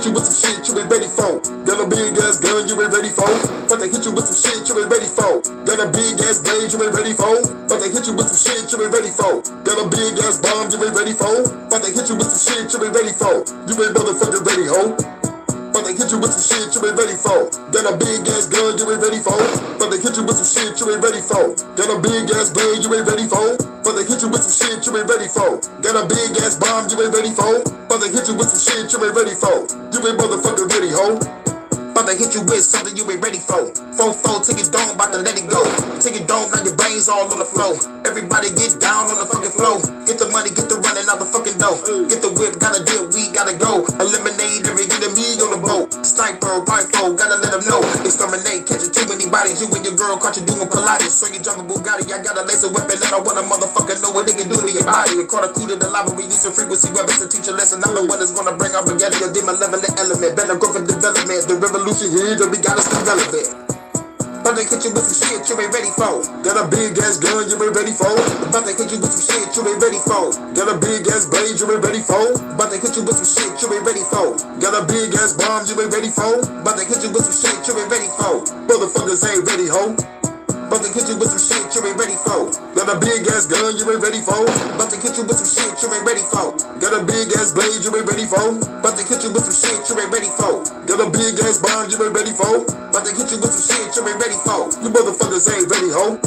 you with some shit you ain't ready for. Got a big ass gun you ain't ready for. But they hit you with some shit you ain't ready for. Got a big ass blade you ain't ready for. But they hit you with some shit you ain't ready for. Got a big ass bomb you ain't ready for. But they hit you with some shit you ain't ready for. You ain't motherfucking ready, ho. But they hit you with some shit you ain't ready for. Got a big ass gun you ain't ready for. But they hit you with some shit you ain't ready for. Got a big ass blade you ain't ready for. But they hit you with some shit you ain't ready for. Got a big ass bomb you ain't ready for. But they hit you with some shit you ain't ready for. You ain't motherfucking ready, ho. But they hit you with something you ain't ready for. 4-4, take it down, about to let it go. Take it down, got your brains all on the floor. Everybody get down on the fucking floor. Get the money, get the running out the fucking dough. Get the whip, gotta deal, we gotta go. Eliminate every enemy on the boat. Sniper, rifle, gotta let them know. Exterminate, catching too many bodies. You and your girl caught you doing Pilates. So you drive a Bugatti, I got a laser weapon. And I want a motherfucker know what they can do to your body. We caught a coup to the lava, we use some frequency weapons to teach a lesson. I know what it's gonna bring out spaghetti. Or demon level the element. Better go for development. The revolution here, that we gotta stay relevant. But they hit you with some shit you ain't ready for. Got a big ass gun you ain't ready for. But they hit you with some shit you ain't ready for. Got a big ass blade you ain't ready for. But they hit you with some shit you ain't ready for. Got a big ass bomb you ain't ready for. But they hit you with some shit you ain't ready for. Motherfuckers ain't ready, ho. But they hit you with some shit you ain't ready for. Got a big ass gun you ain't ready for. But they hit you with some shit you ain't ready for. Got a big ass blade you ain't ready for. But they hit you with some shit you ain't ready for. Got a big ass bomb you ain't ready for. But they hit you with some shit you ain't ready for. You motherfuckers ain't ready, ho.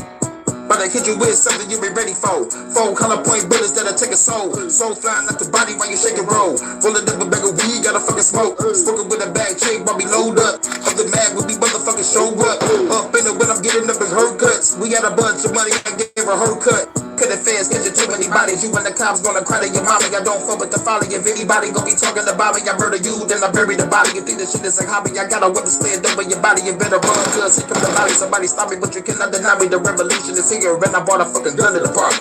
But they hit you with something you ain't ready for. 4 color point bullets that'll take a soul. Soul flying out the body while you shake and roll. Rolling up a bag of weed, gotta fucking smoke. Smoking with a bag chick while we load up. Up the mag when we motherfucking show up. Up in it when I'm getting up in haircuts. We got a bunch of money, I gave her a haircut. Cause the feds catching too many bodies. You and the cops gonna cry to your mommy. I don't fuck with the folly. If anybody gonna be talking about me, I murder you, then I bury the body. You think this shit is a hobby? I got a whip to stand over your body. You better run, cause here comes the body. Somebody stop me, but you cannot deny me. The revolution is here, and I bought a fucking gun in the park.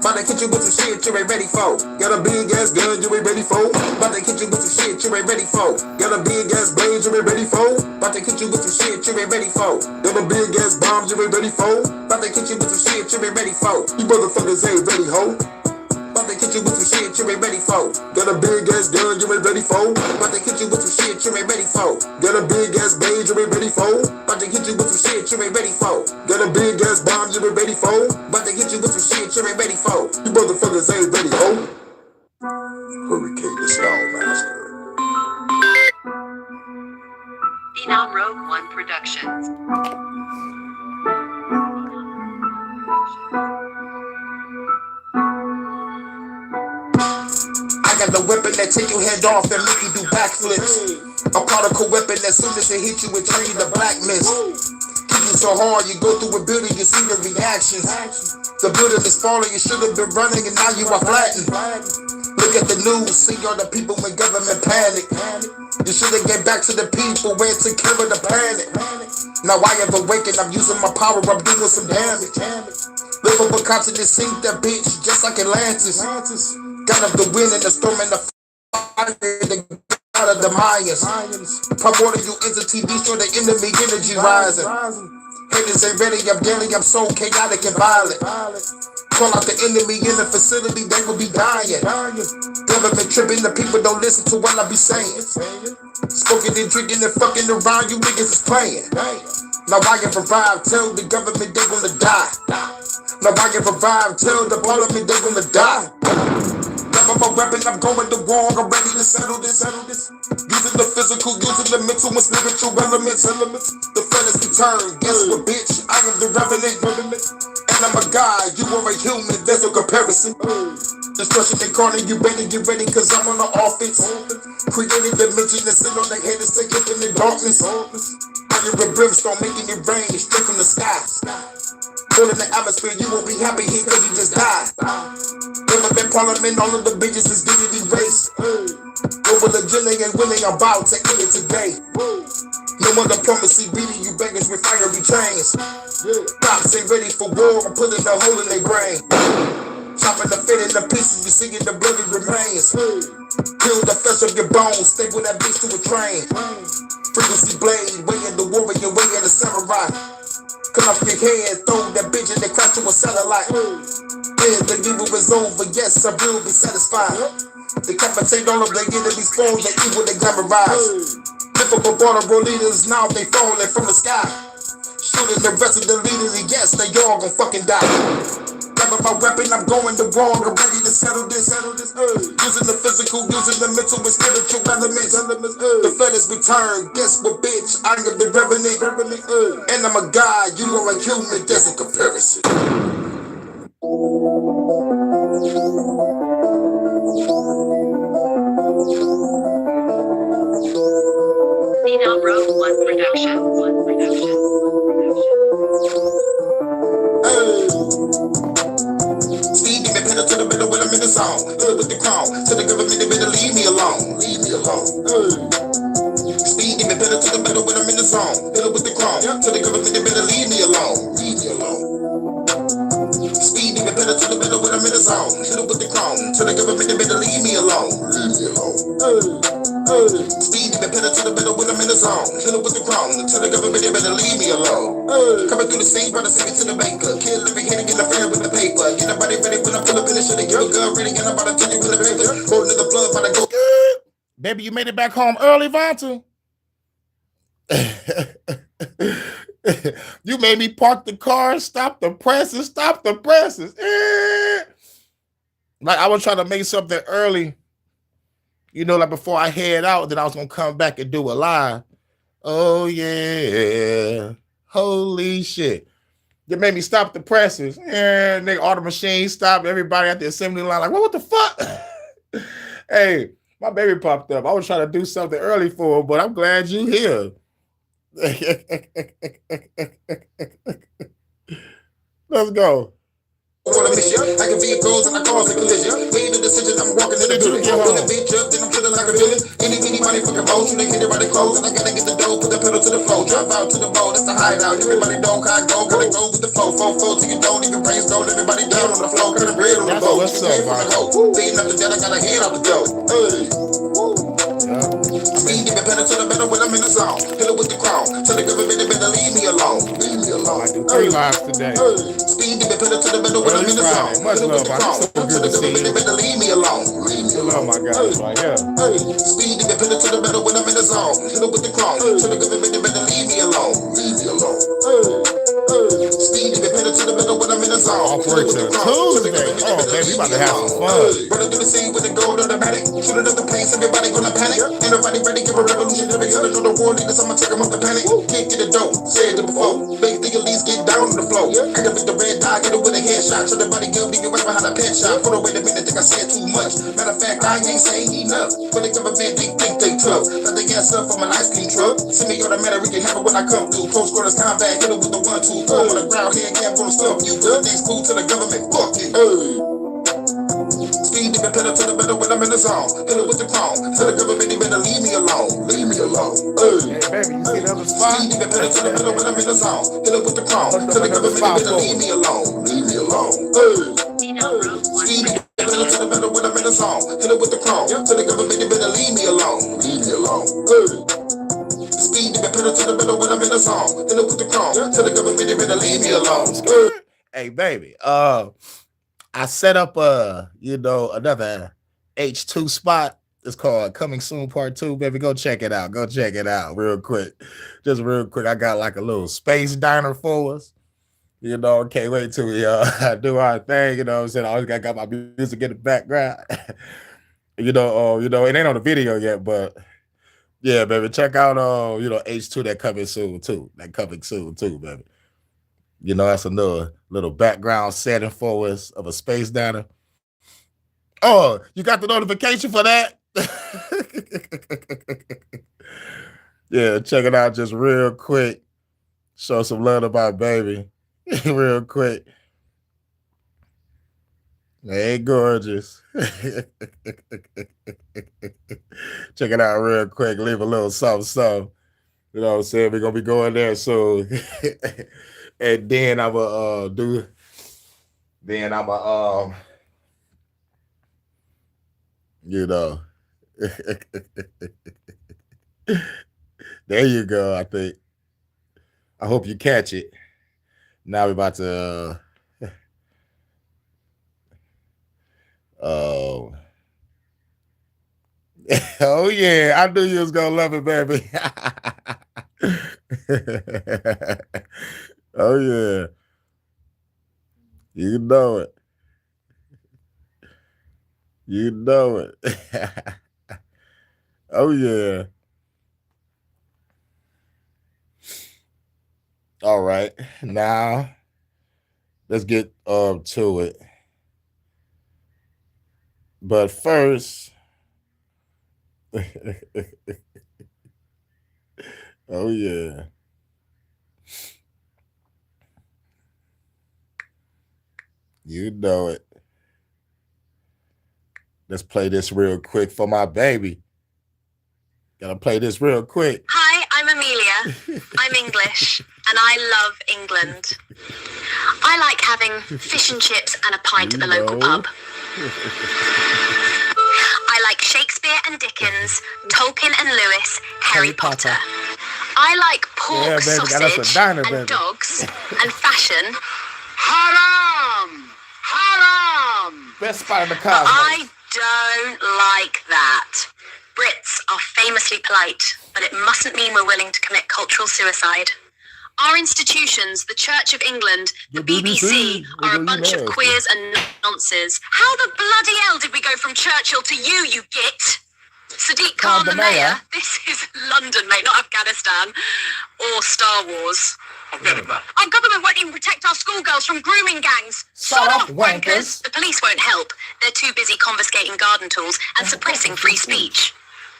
But they hit you with some shit you ain't ready for. Got a big ass gun you ain't ready for. But they hit you with some shit you ain't ready for. Got a big ass blade you ain't ready for. But they hit you with some shit you ain't ready for. Got a big ass bomb you ain't ready for. But they hit you with some shit you ain't ready for. You motherfuckers ain't ready, ho. But they hit you with some shit you ain't ready for. Got a big ass gun you ain't ready for. But they hit you with some shit you ain't ready for. Got a big ass blade you ain't ready for. But they hit you with some shit you ain't ready for. Got a big ass bomb you ain't ready for. But they hit you with some shit you ain't ready for. You motherfuckers ain't ready, ho. Hurricane the Style Master. Phenom Rogue One Productions. I got the weapon that take your head off and make you do backflips. A particle weapon as soon as it hit you, it turn you to black mist. Kick you so hard, you go through a building, you see the reactions. The building is falling, you should have been running, and now you are flattened. Look at the news, see all the people in government panic. You should have get back to the people where to care of the planet. Now I have awakened, I'm using my power, I'm doing some damage. Live up a continent, sink that bitch, just like Atlantis. Got up the wind and the storm and the fire, the god of the Mayans. Pop water you into TV, show the enemy energy rising. Haters ain't ready, I'm daily, I'm so chaotic and violent. Call out the enemy in the facility, they will be dying. Government tripping, the people don't listen to what I be saying. Smoking and drinking and fucking around, you niggas is playing. Now I get revived, tell the government they gonna die. Now I get revived, tell the parliament they gonna die. I'm a weapon, I'm going to war, I'm ready to settle this. Using the physical, using the mental and spiritual elements. The fantasy turn, guess what, bitch? I am the revenant. And I'm a guy, you are a human, there's no comparison. Destruction incarnate, you better get ready, cause I'm on the offense. Creating dimension and sit on the haters, take it in the darkness. Fire and brimstone, making it rain straight from the sky. All in the atmosphere, you won't be happy here cause you just died. Never been parliament, all of the bitches is getting erased. Over the agenda and winning, I'm about to end it today. No more diplomacy, beating you beggars with fiery chains. Cops ain't ready for war, I'm putting a hole in their brain. Chopping the fit in the pieces, you see the bloody remains. Kill the flesh of your bones, staple that bitch to a train. Frequency blade, way in the warrior, way in the samurai. Cut off your head, throw that bitch and then crash to a satellite. Yeah, the evil is over, yes, I will be satisfied. Decapitate all of they get these phones, they eat what they glamorize. Difficult border leaders, now they falling from the sky. Shooting the rest of the leaders, and yes, they all gon' fucking die. Grab my weapon, I'm going to war, I'm ready to settle this. Using the physical, using the mental and spiritual elements. The feathers return, guess what, bitch? I am the revenant. And I'm a god, you are a human, there's a comparison. Phenom Road 1 Production. Speed me pedal to the middle when I'm in the zone. With the crown, to the government, they better leave me alone. Speed me pedal to the middle when I'm in the zone. With the crown, to the government, they better leave me alone. Speed me pedal to the middle when I'm in the zone. With the crown, to the government, they better leave me alone. Speed me pedal to the middle when I'm in the zone. With the crown, to the government, they better leave me alone. Coming through the scene, brother, sing it to the banker. Kill every hit and get a fan with the paper. Get nobody ready when I pull up in the shit. Give a gun ready, get nobody tell you when the paper. Holding to the blood, but I go. Baby, you made it back home early, Vonta. You made me park the car, stop the presses. Like I was trying to make something early, you know, like before I head out, then I was gonna come back and do a live. Oh yeah, holy shit! You made me stop the presses, and all the machines stopped. Everybody at the assembly line, like, what the fuck? Hey, my baby popped up. I was trying to do something early for her, but I'm glad you here. Let's go. I can be a cause and I cause a collision. Made a decision, I'm walking in the building. When the bitch up, then I'm feeling like a villain. Any money fucking motion, they hit it right at close. And I gotta get the dough, put the pedal to the floor. Drop out to the bowl, that's the hideout. Everybody don't gotta go with the flow. Flow till you don't even praise gold. Everybody down on the floor, cut the bread on the boat. What's up, man? Beating up the dead, I got a head off the dough. Speed me pedal to the metal when I'm in the zone. Hit it with the crown. Tell the government they better leave me alone. I do 3 lives today. Speed me pedal to the metal when I'm in the zone. Much love, man. So good to see you. They better leave me alone. Oh my God, right here. Speed me pedal to the metal when I'm in the zone. Hit it with the crown. Tell the government they better leave me alone. Speed me pedal to the metal when I'm in the zone. Off work till Tuesday. Oh baby, you about to have some fun. Running through the scene with the gold automatic. Shooting up the place, everybody gonna panic. Ain't nobody ready, give a revolution. Every other know the war leaders, I'ma take them up the panic. Can't get a dope, said it before. Make the elites get down on the floor. Activate the red dot, get it with a headshot. So the body good, be right behind a pen shot. Hold on, wait a minute, think I said too much. Matter of fact, I ain't saying enough. When the government, they think they tough. Got the gas up from an ice cream truck. Send me automatic, we can have it when I come through. Close quarters combat, hit it with the 1-2. Throw on the ground, here again, I'm gonna stuff you. Good things cool to the government, fuck you. Speed me pedal to the metal when I'm in the zone. Hit it with the crown. Tell the government they better leave me alone. Hey baby, you see the other spot? Speed me pedal to the metal when I'm in the zone. Hit it with the crown. Tell the government they better leave me alone. Phenom Road 1 Speed me pedal to the metal when I'm in the zone. Hit it with the crown. Tell the government they better leave me alone. Speed me pedal to the metal when I'm in the zone. Hit it with the crown. Tell the government they better leave me alone. Hey baby, I set up another H2 spot. It's called Coming Soon Part 2. Baby, go check it out. Real quick. Just real quick. I got like a little space diner for us. You know, can't wait till we do our thing. You know what I'm saying? I always got my music in the background. It ain't on the video yet, but yeah, baby, check out H2 that coming soon too. Baby. You know, that's another little background setting for us of a space diner. Oh, you got the notification for that? Yeah, check it out just real quick. Show some love to my baby. Real quick. Hey, gorgeous. Check it out real quick. Leave a little something. You know what I'm saying? We're going to be going there soon. And then I'm going to there you go, I think. I hope you catch it. Now we're about to Oh yeah, I knew you was gonna love it, baby. Oh yeah, you know it. You know it. Oh yeah. All right, now let's get to it. But first, oh yeah. You know it. Let's play this real quick for my baby. Gotta play this real quick. Hi, I'm Amelia. I'm English, and I love England. I like having fish and chips and a pint at the local pub. I like Shakespeare and Dickens, Tolkien and Lewis, Harry Potter. I like pork sausage and dogs and fashion. Haram! Haram! Best spot in the But cosmos. I don't like that. Brits are famously polite, but it mustn't mean we're willing to commit cultural suicide. Our institutions, the Church of England, the BBC, are a bunch of queers and nonces. How the bloody hell did we go from Churchill to you git? Sadiq Khan, the mayor? This is London, mate, not Afghanistan. Or Star Wars. Our government won't even protect our schoolgirls from grooming gangs. Sod off, wankers! The police won't help. They're too busy confiscating garden tools and suppressing free speech.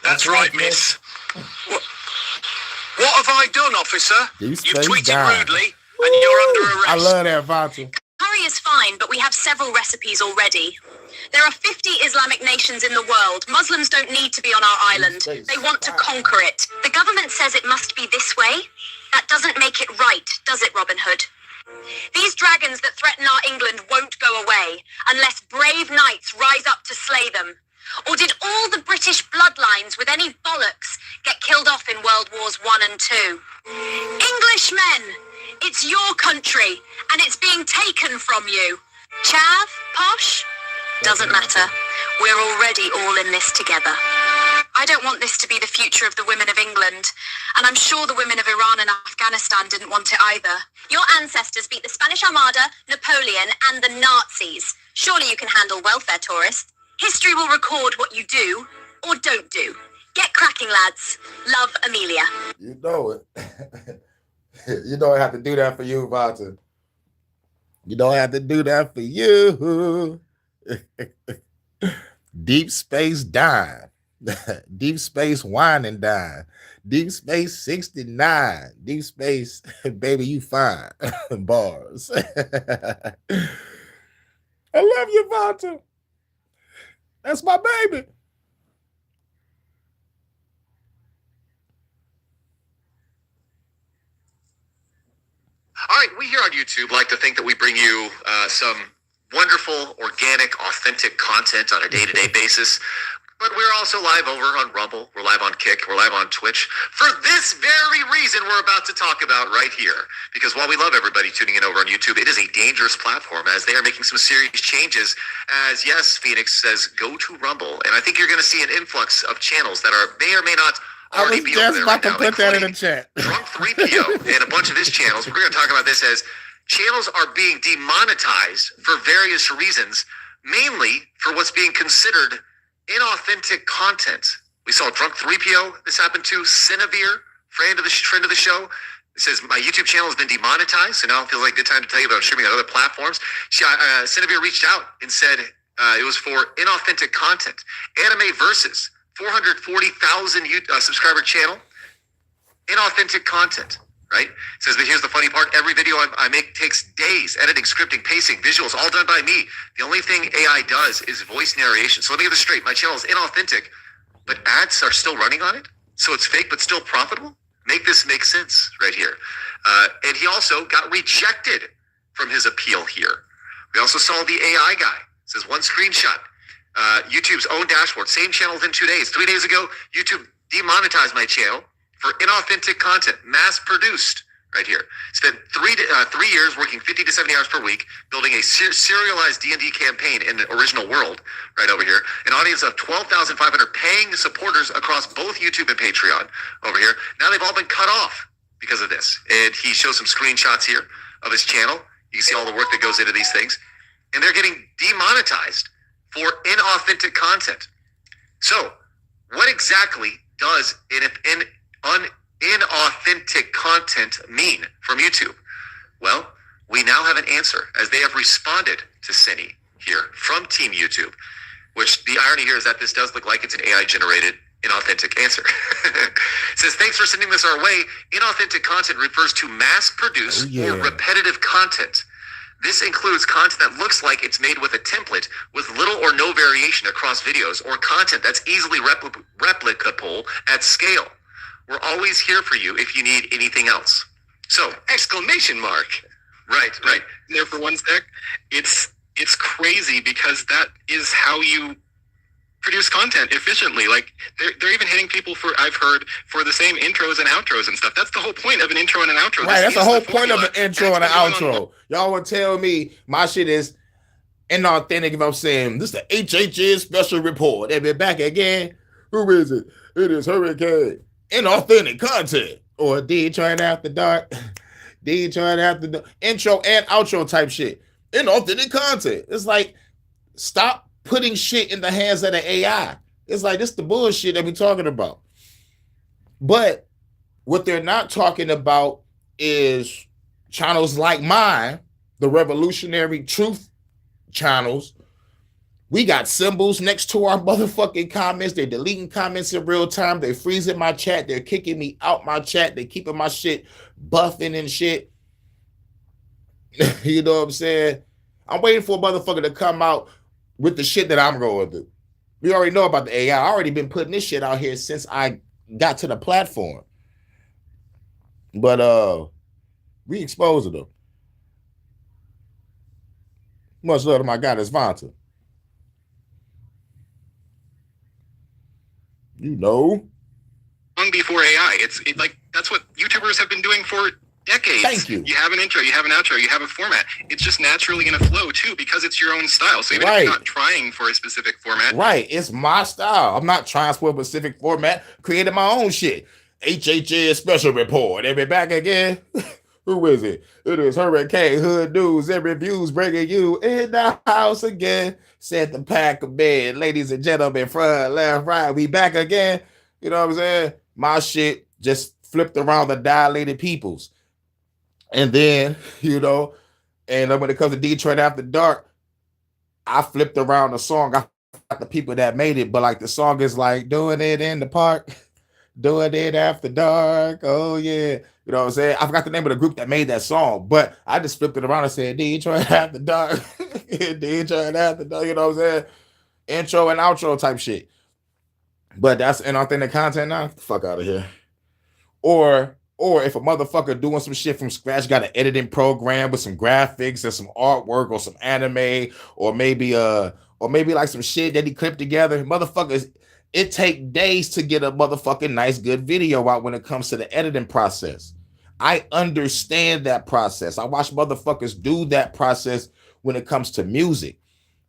That's right, miss. What have I done, officer? You've tweeted rudely, and you're under arrest. I love that, Vata. Curry is fine, but we have several recipes already. There are 50 Islamic nations in the world. Muslims don't need to be on our island. They want to conquer it. The government says it must be this way. That doesn't make it right, does it, Robin Hood? These dragons that threaten our England won't go away unless brave knights rise up to slay them. Or did all the British bloodlines with any bollocks get killed off in World Wars I and II? Englishmen, it's your country, and it's being taken from you. Chav, posh, doesn't matter. We're already all in this together. I don't want this to be the future of the women of England, and I'm sure the women of Iran and Afghanistan didn't want it either. Your ancestors beat the Spanish Armada, Napoleon, and the Nazis. Surely you can handle welfare tourists. History will record what you do or don't do. Get cracking, lads. Love, Amelia. You know it. You know I have to do that for you, Vata. You know I have to do that for you. Deep Space Dime. Deep Space Wine and Dine. Deep Space 69. Deep Space, baby, you fine. Bars. I love you, Vata. That's my baby. All right, we here on YouTube like to think that we bring you some wonderful, organic, authentic content on a day-to-day basis. But we're also live over on Rumble. We're live on Kick. We're live on Twitch. For this very reason we're about to talk about right here. Because while we love everybody tuning in over on YouTube, it is a dangerous platform as they are making some serious changes. As, yes, Phoenix says, go to Rumble. And I think you're going to see an influx of channels that may or may not already be over there right now. Put that in the chat. Drunk 3PO and a bunch of his channels. We're going to talk about this as channels are being demonetized for various reasons, mainly for what's being considered inauthentic content. We saw Drunk 3PO. This happened to Cinevere, friend of the show. It says, my YouTube channel has been demonetized, so now it feels like a good time to tell you about streaming on other platforms. Cinevere reached out and said it was for inauthentic content. Anime Versus, 440,000 subscriber channel, inauthentic content, right? It says, but here's the funny part. Every video I make takes days. Editing, scripting, pacing, visuals, all done by me. The only thing AI does is voice narration. So let me get this straight. My channel is inauthentic, but ads are still running on it? So it's fake, but still profitable? Make this make sense right here. And he also got rejected from his appeal here. We also saw the AI guy. It says one screenshot. YouTube's own dashboard. Same channel within 2 days. 3 days ago, YouTube demonetized my channel for inauthentic content, mass produced, right here. Spent 3 years working 50 to 70 hours per week, building a serialized D&D campaign in the original world, right over here. An audience of 12,500 paying supporters across both YouTube and Patreon over here. Now they've all been cut off because of this. And he shows some screenshots here of his channel. You can see all the work that goes into these things. And they're getting demonetized for inauthentic content. So, what exactly does inauthentic content mean from YouTube? Well, we now have an answer as they have responded to Cine here from Team YouTube, which the irony here is that this does look like it's an AI generated inauthentic answer. It says, thanks for sending this our way. Inauthentic content refers to mass produced or repetitive content. This includes content that looks like it's made with a template with little or no variation across videos, or content that's easily replicable at scale. We're always here for you if you need anything else. So, exclamation mark. Right. There for 1 sec. It's crazy because that is how you produce content efficiently. Like they're even hitting people for, I've heard, for the same intros and outros and stuff. That's the whole point of an intro and an outro. Right, that's the whole point of an intro and an outro. Y'all want to tell me my shit is inauthentic if I'm saying this is the HHN special report. They be back again. Who is it? It is Hurricane. Inauthentic content. Or D trying after dark. D trying after the intro and outro type shit. Inauthentic content. It's like, stop putting shit in the hands of the AI. It's like, this the bullshit that we're talking about. But what they're not talking about is channels like mine, the Revolutionary Truth channels. We got symbols next to our motherfucking comments. They're deleting comments in real time. They're freezing my chat. They're kicking me out my chat. They're keeping my shit buffing and shit. You know what I'm saying? I'm waiting for a motherfucker to come out with the shit that I'm going to do. We already know about the AI. I already been putting this shit out here since I got to the platform. But we exposed them. Much love to my guy, that's Vonta. You know. Long before AI. It's like that's what YouTubers have been doing for decades. Thank you. You have an intro, you have an outro, you have a format. It's just naturally going to flow too because it's your own style. So even if you're not trying for a specific format. Right. It's my style. I'm not trying for a specific format. Created my own shit. HHN special report. Every back again. Who is it? It is Hurricane Hood News. Every view's bringing you in the house again. Set the pack of bed. Ladies and gentlemen, front, left, right. We back again. You know what I'm saying? My shit just flipped around the dilated peoples. And then, you know, and when it comes to Detroit After Dark, I flipped around the song. I got the people that made it, but like the song is like doing it in the park, doing it after dark. Oh yeah. You know what I'm saying? I forgot the name of the group that made that song, but I just flipped it around and said Detroit After Dark. Detroit After Dark, you know what I'm saying? Intro and outro type shit. But that's inauthentic content now. Get the fuck out of here. Or if a motherfucker doing some shit from scratch, got an editing program with some graphics and some artwork or some anime, or maybe like some shit that he clipped together. Motherfuckers, it take days to get a motherfucking nice good video out when it comes to the editing process. I understand that process. I watch motherfuckers do that process when it comes to music,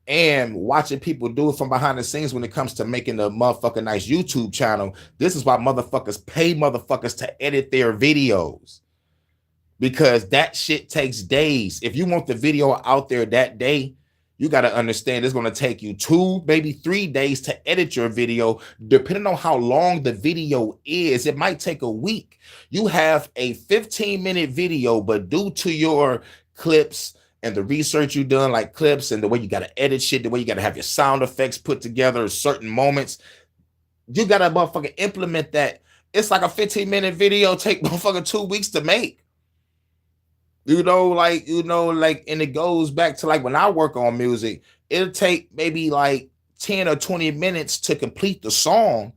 and watching people do it from behind the scenes when it comes to making a motherfucking nice YouTube channel. This is why motherfuckers pay motherfuckers to edit their videos, because that shit takes days. If you want the video out there that day, you got to understand it's going to take you 2, maybe 3 days to edit your video. Depending on how long the video is, it might take a week. You have a 15-minute video, but due to your clips and the research you done, like clips and the way you got to edit shit, the way you got to have your sound effects put together at certain moments, you got to motherfucking implement that. It's like a 15-minute video take motherfucking 2 weeks to make. And it goes back to like when I work on music, it'll take maybe like 10 or 20 minutes to complete the song,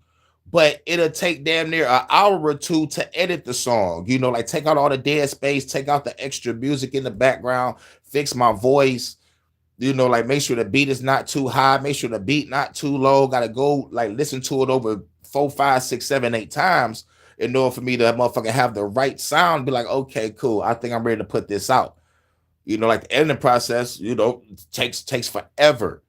but it'll take damn near an hour or 2 to edit the song. You know, like take out all the dead space, take out the extra music in the background, fix my voice, you know, like make sure the beat is not too high, make sure the beat not too low. Got to go like listen to it over 4, 5, 6, 7, 8 times in order for me to motherfucker have the right sound, be like, okay, cool, I think I'm ready to put this out. You know, like the editing process, you know, takes forever.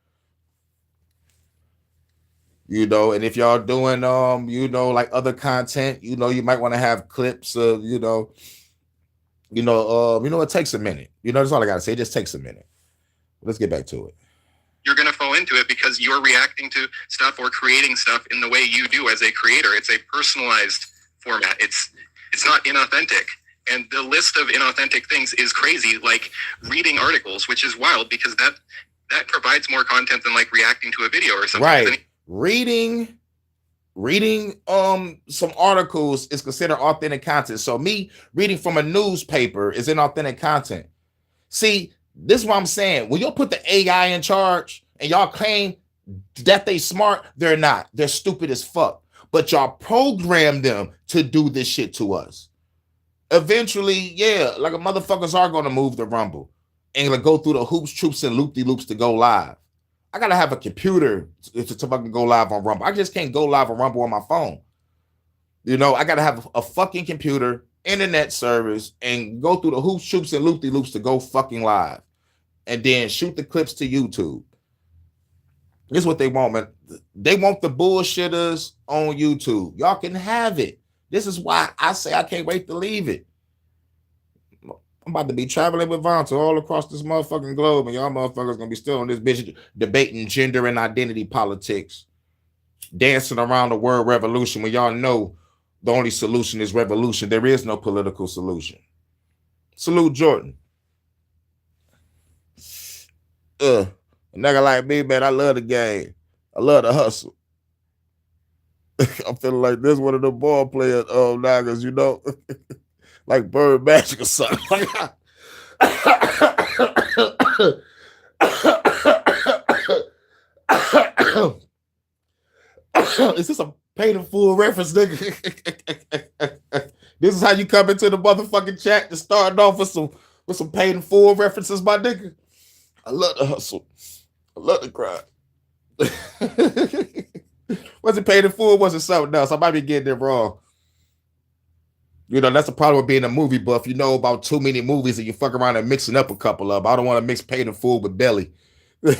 You know, and if y'all doing you know, like other content, you know, you might want to have clips of, you know, it takes a minute. You know, that's all I gotta say. It just takes a minute. Let's get back to it. You're going to fall into it because you're reacting to stuff or creating stuff in the way you do as a creator. It's a personalized format. It's not inauthentic. And the list of inauthentic things is crazy, like reading articles, which is wild because that provides more content than like reacting to a video or something. Right. Reading some articles is considered authentic content. So me reading from a newspaper is inauthentic content. See, this is what I'm saying. When y'all put the AI in charge and y'all claim that they smart, they're not. They're stupid as fuck. But y'all program them to do this shit to us. Eventually, yeah, like motherfuckers are going to move the Rumble and like go through the hoops, troops, and loop-de-loops to go live. I got to have a computer to fucking go live on Rumble. I just can't go live on Rumble on my phone. You know, I got to have a fucking computer, internet service, and go through the hoops, troops, and loop-de-loops to go fucking live. And then shoot the clips to YouTube. This is what they want, man. They want the bullshitters on YouTube. Y'all can have it. This is why I say I can't wait to leave it. I'm about to be traveling with Vonta all across this motherfucking globe, and y'all motherfuckers gonna be still on this bitch debating gender and identity politics, dancing around the word revolution when y'all know the only solution is revolution. There is no political solution. Salute Jordan. A nigga like me, man, I love the game. I love the hustle. I'm feeling like this one of the ball player niggas, you know, like Bird Magic or something. Is this a paid in full reference, nigga? This is how you come into the motherfucking chat to start off with some paid in full references, my nigga. I love the hustle. I love the grind. Was it paid in full? Was it something else? I might be getting it wrong. You know, that's the problem with being a movie buff. You know about too many movies and you fuck around and mixing up a couple of them. I don't want to mix paid in full with belly. But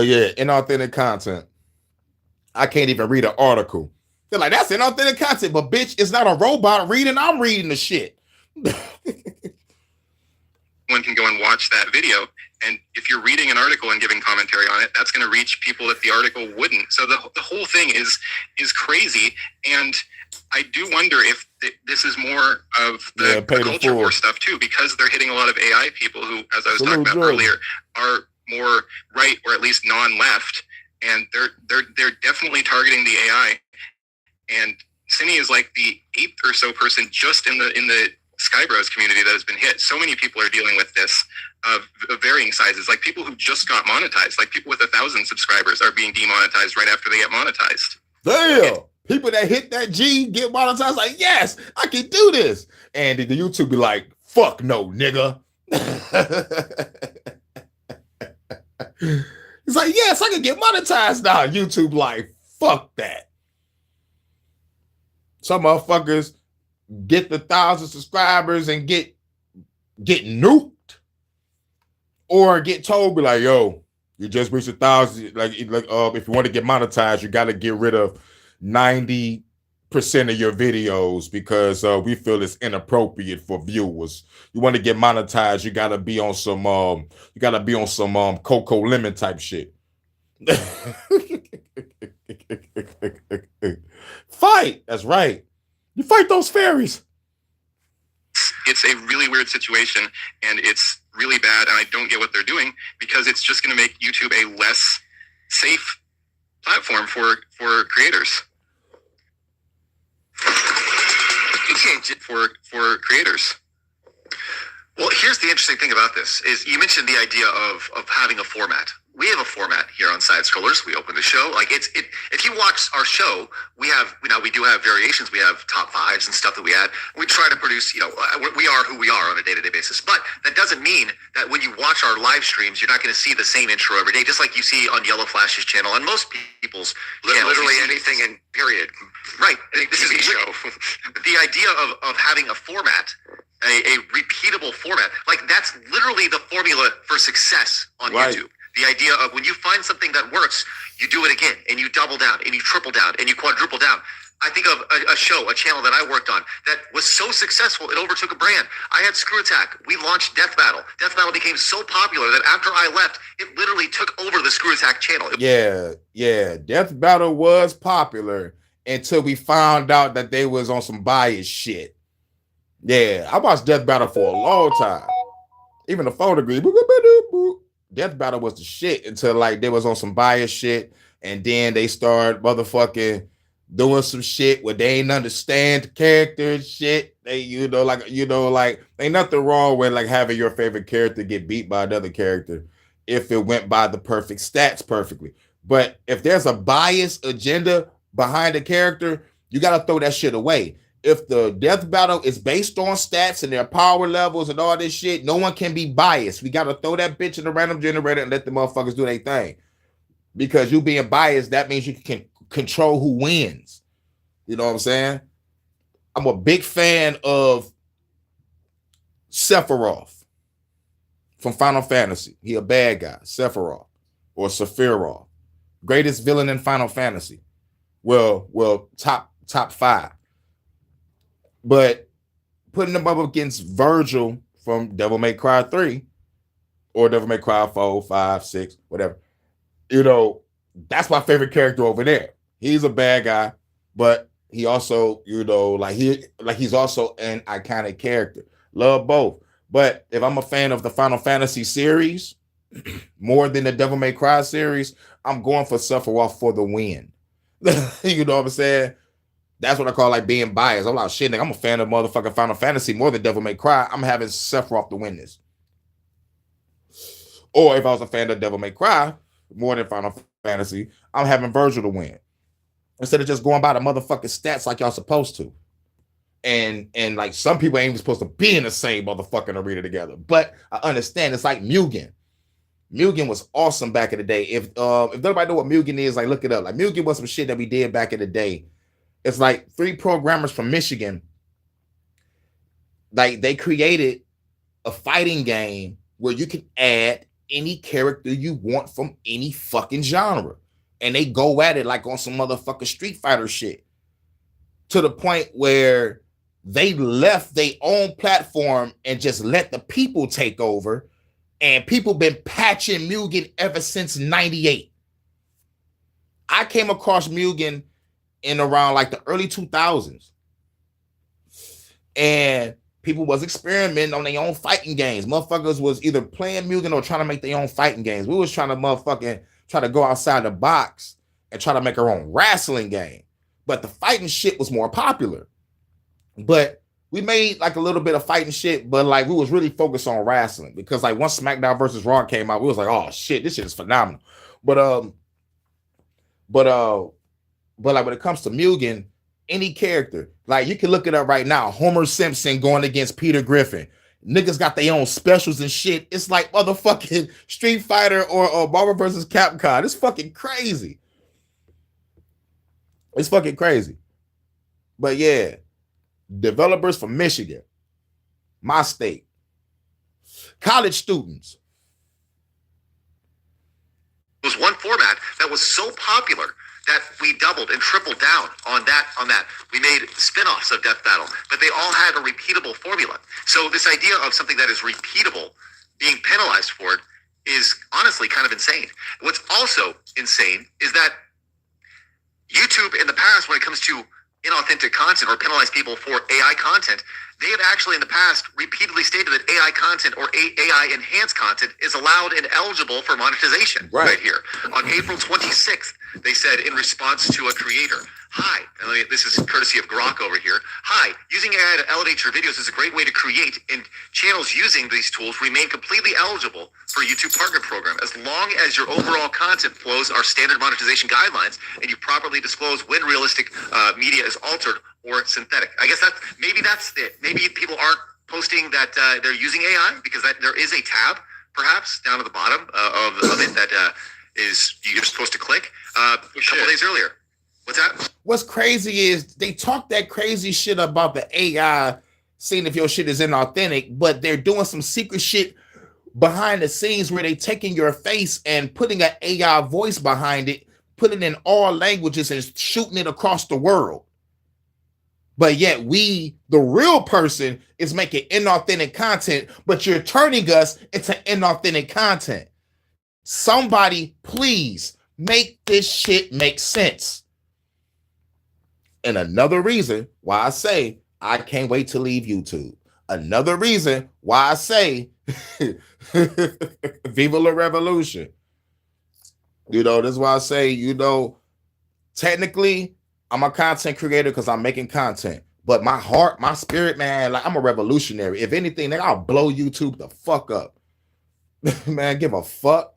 yeah, inauthentic content. I can't even read an article. They're like, that's inauthentic content. But bitch, it's not a robot reading. I'm reading the shit. One can go and watch that video, and if you're reading an article and giving commentary on it, that's going to reach people that the article wouldn't. So the whole thing is crazy, and I do wonder if this is more of the culture war stuff too, because they're hitting a lot of AI people who, as I was talking about earlier, are more right or at least non-left, and they're definitely targeting the AI. And Cine is like the 8th or so person just in the Skybros community that has been hit. So many people are dealing with this of varying sizes, like people who just got monetized, like people with 1,000 subscribers are being demonetized right after they get monetized. Damn. People that hit that G get monetized, like, yes, I can do this. And the YouTube be like, fuck no, nigga. It's like, yes, I can get monetized now. YouTube like, fuck that. Some motherfuckers get the 1,000 subscribers and get nuked, or get told, be like, yo, you just reached 1,000. Like if you want to get monetized, you got to get rid of 90% of your videos because we feel it's inappropriate for viewers. You want to get monetized, you got to be on some Coco Lemon type shit. Fight. That's right. You fight those fairies. It's a really weird situation, and it's really bad, and I don't get what they're doing because it's just going to make YouTube a less safe platform for creators. For creators. Well, here's the interesting thing about this is you mentioned the idea of having a format. we have a format here on Side Scrollers. We open the show like if you watch our show, we do have variations. We have top fives and stuff that we add. We try to produce, we are who we are on a day-to-day basis. But that doesn't mean that when you watch our live streams, you're not going to see the same intro every day, just like you see on Yellow Flash's channel and most people's channels. Literally anything in period. Right. This is TV show. The idea of having a format, a repeatable format, like that's literally the formula for success on YouTube. The idea of when you find something that works, you do it again, and you double down, and you triple down, and you quadruple down. I think of a channel that I worked on that was so successful, it overtook a brand. I had Screw Attack. We launched Death Battle. Death Battle became so popular that after I left, it literally took over the Screw Attack channel. Yeah. Death Battle was popular until we found out that they was on some bias shit. Yeah, I watched Death Battle for a long time. Even the phone agreed. Death Battle was the shit until like they was on some bias shit, and then they started motherfucking doing some shit where they ain't understand the character and shit. They, like ain't nothing wrong with like having your favorite character get beat by another character if it went by the perfect stats perfectly. But if there's a bias agenda behind the character, you gotta throw that shit away. If the death battle is based on stats and their power levels and all this shit, no one can be biased. We got to throw that bitch in the random generator and let the motherfuckers do their thing. Because you being biased, that means you can control who wins. You know what I'm saying? I'm a big fan of Sephiroth from Final Fantasy. He a bad guy, Sephiroth or Sephiroth. Greatest villain in Final Fantasy. Well, top 5. But putting them up against Virgil from Devil May Cry 3 or Devil May Cry 4, 5, 6, whatever, that's my favorite character over there. He's a bad guy, but he also, he's also an iconic character. Love both. But if I'm a fan of the Final Fantasy series more than the Devil May Cry series, I'm going for Sephiroth for the win. You know what I'm saying? That's what I call like being biased. I'm like, shit, nigga, I'm a fan of motherfucking Final Fantasy more than Devil May Cry. I'm having Sephiroth to win this. Or if I was a fan of Devil May Cry more than Final Fantasy, I'm having Virgil to win. Instead of just going by the motherfucking stats like y'all supposed to. And like some people ain't even supposed to be in the same motherfucking arena together. But I understand it's like Mugen. Mugen was awesome back in the day. If nobody know what Mugen is, like look it up. Like Mugen was some shit that we did back in the day. It's like 3 programmers from Michigan. Like they created a fighting game where you can add any character you want from any fucking genre. And they go at it like on some motherfucking Street Fighter shit. To the point where they left their own platform and just let the people take over. And people been patching Mugen ever since 98. I came across Mugen in around like the early 2000s. And people was experimenting on their own fighting games. Motherfuckers was either playing Mugen or trying to make their own fighting games. We was trying to try to go outside the box and try to make our own wrestling game. But the fighting shit was more popular. But we made like a little bit of fighting shit, but like we was really focused on wrestling. Because like once SmackDown versus Raw came out, we was like, oh shit, this shit is phenomenal. But like when it comes to Mugen, any character, like you can look it up right now. Homer Simpson going against Peter Griffin. Niggas got their own specials and shit. It's like motherfucking Street Fighter or Marvel versus Capcom. It's fucking crazy. It's fucking crazy. But yeah, developers from Michigan, my state, college students. It was one format that was so popular that we doubled and tripled down on that. We made spin-offs of Death Battle, but they all had a repeatable formula. So this idea of something that is repeatable being penalized for it is honestly kind of insane. What's also insane is that YouTube in the past, when it comes to inauthentic content or penalize people for AI content, they have actually in the past repeatedly stated that AI content or AI enhanced content is allowed and eligible for monetization right here. On April 26th, they said in response to a creator, Hi, and this is courtesy of Grok over here. Hi, using AI to elevate your videos is a great way to create, and channels using these tools remain completely eligible for YouTube Partner Program as long as your overall content flows our standard monetization guidelines and you properly disclose when realistic media is altered or synthetic. I guess that's it. Maybe people aren't posting that they're using AI because there is a tab perhaps down at the bottom of it that is you're supposed to click a couple days earlier. What's that? What's crazy is they talk that crazy shit about the AI, seeing if your shit is inauthentic, but they're doing some secret shit behind the scenes where they taking your face and putting an AI voice behind it, putting it in all languages and shooting it across the world. But yet we, the real person, is making inauthentic content, but you're turning us into inauthentic content. Somebody, please make this shit make sense. And another reason why I say I can't wait to leave YouTube. Another reason why I say Viva la Revolution. You know, that's why I say, you know, technically I'm a content creator because I'm making content. But my heart, my spirit, man, like I'm a revolutionary. If anything, then I'll blow YouTube the fuck up. Man, give a fuck.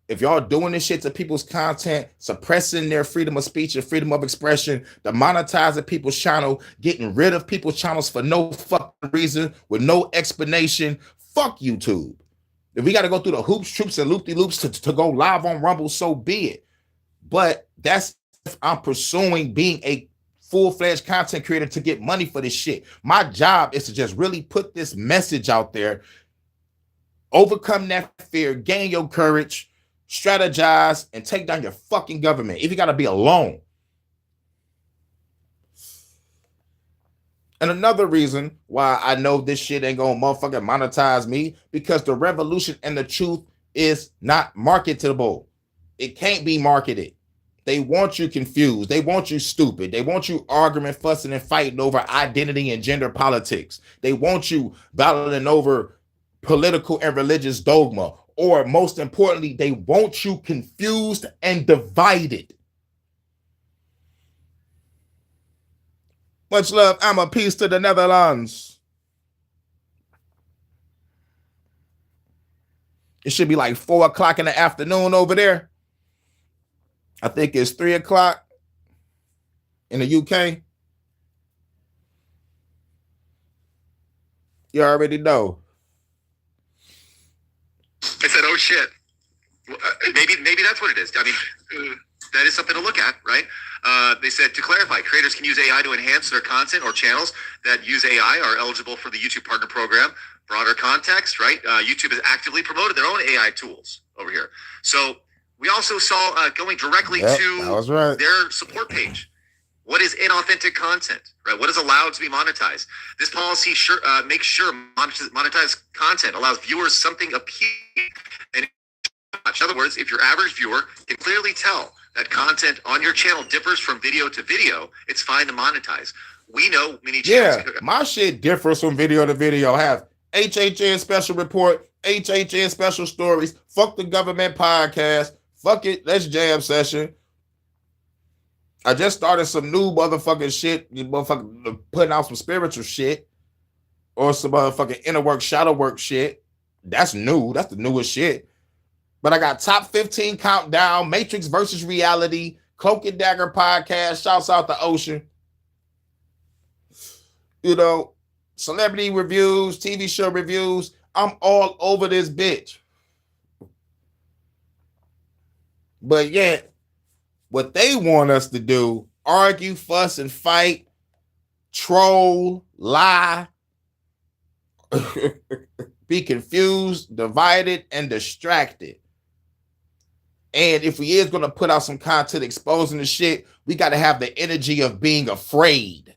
If y'all doing this shit to people's content, suppressing their freedom of speech and freedom of expression, demonetizing people's channel, getting rid of people's channels for no fucking reason, with no explanation, fuck YouTube. If we got to go through the hoops, troops, and loop-de-loops to go live on Rumble, so be it. But that's if I'm pursuing being a full-fledged content creator to get money for this shit. My job is to just really put this message out there, overcome that fear, gain your courage, strategize, and take down your fucking government if you gotta be alone. And another reason why I know this shit ain't gonna motherfucking monetize me, because the revolution and the truth is not marketable. It can't be marketed. They want you confused. They want you stupid. They want you arguing, fussing, and fighting over identity and gender politics. They want you battling over political and religious dogma. Or most importantly, they want you confused and divided. Much love. I'm a peace to the Netherlands. It should be like 4 o'clock in the afternoon over there. I think it's 3 o'clock in the UK. You already know. I said, oh shit. Maybe that's what it is. I mean, that is something to look at, right? They said, to clarify, creators can use AI to enhance their content, or channels that use AI are eligible for the YouTube Partner Program. Broader context, right? YouTube has actively promoted their own AI tools over here. So we also saw going directly to their support page. What is inauthentic content, right? What is allowed to be monetized? This policy makes sure monetized content allows viewers something appealing. And in other words, if your average viewer can clearly tell that content on your channel differs from video to video, it's fine to monetize. We know many channels. Yeah, my shit differs from video to video. I have HHN special report, HHN special stories, fuck the government podcast, fuck it, let's jam session. I just started some new motherfucking shit, motherfucking putting out some spiritual shit, or some motherfucking inner work, shadow work shit. That's new. That's the newest shit. But I got top 15 countdown, Matrix versus reality, Cloak and Dagger podcast. Shouts out to Ocean. You know, celebrity reviews, TV show reviews. I'm all over this bitch. But yet, what they want us to do, argue, fuss, and fight, troll, lie, be confused, divided, and distracted. And if we is going to put out some content exposing the shit, we got to have the energy of being afraid.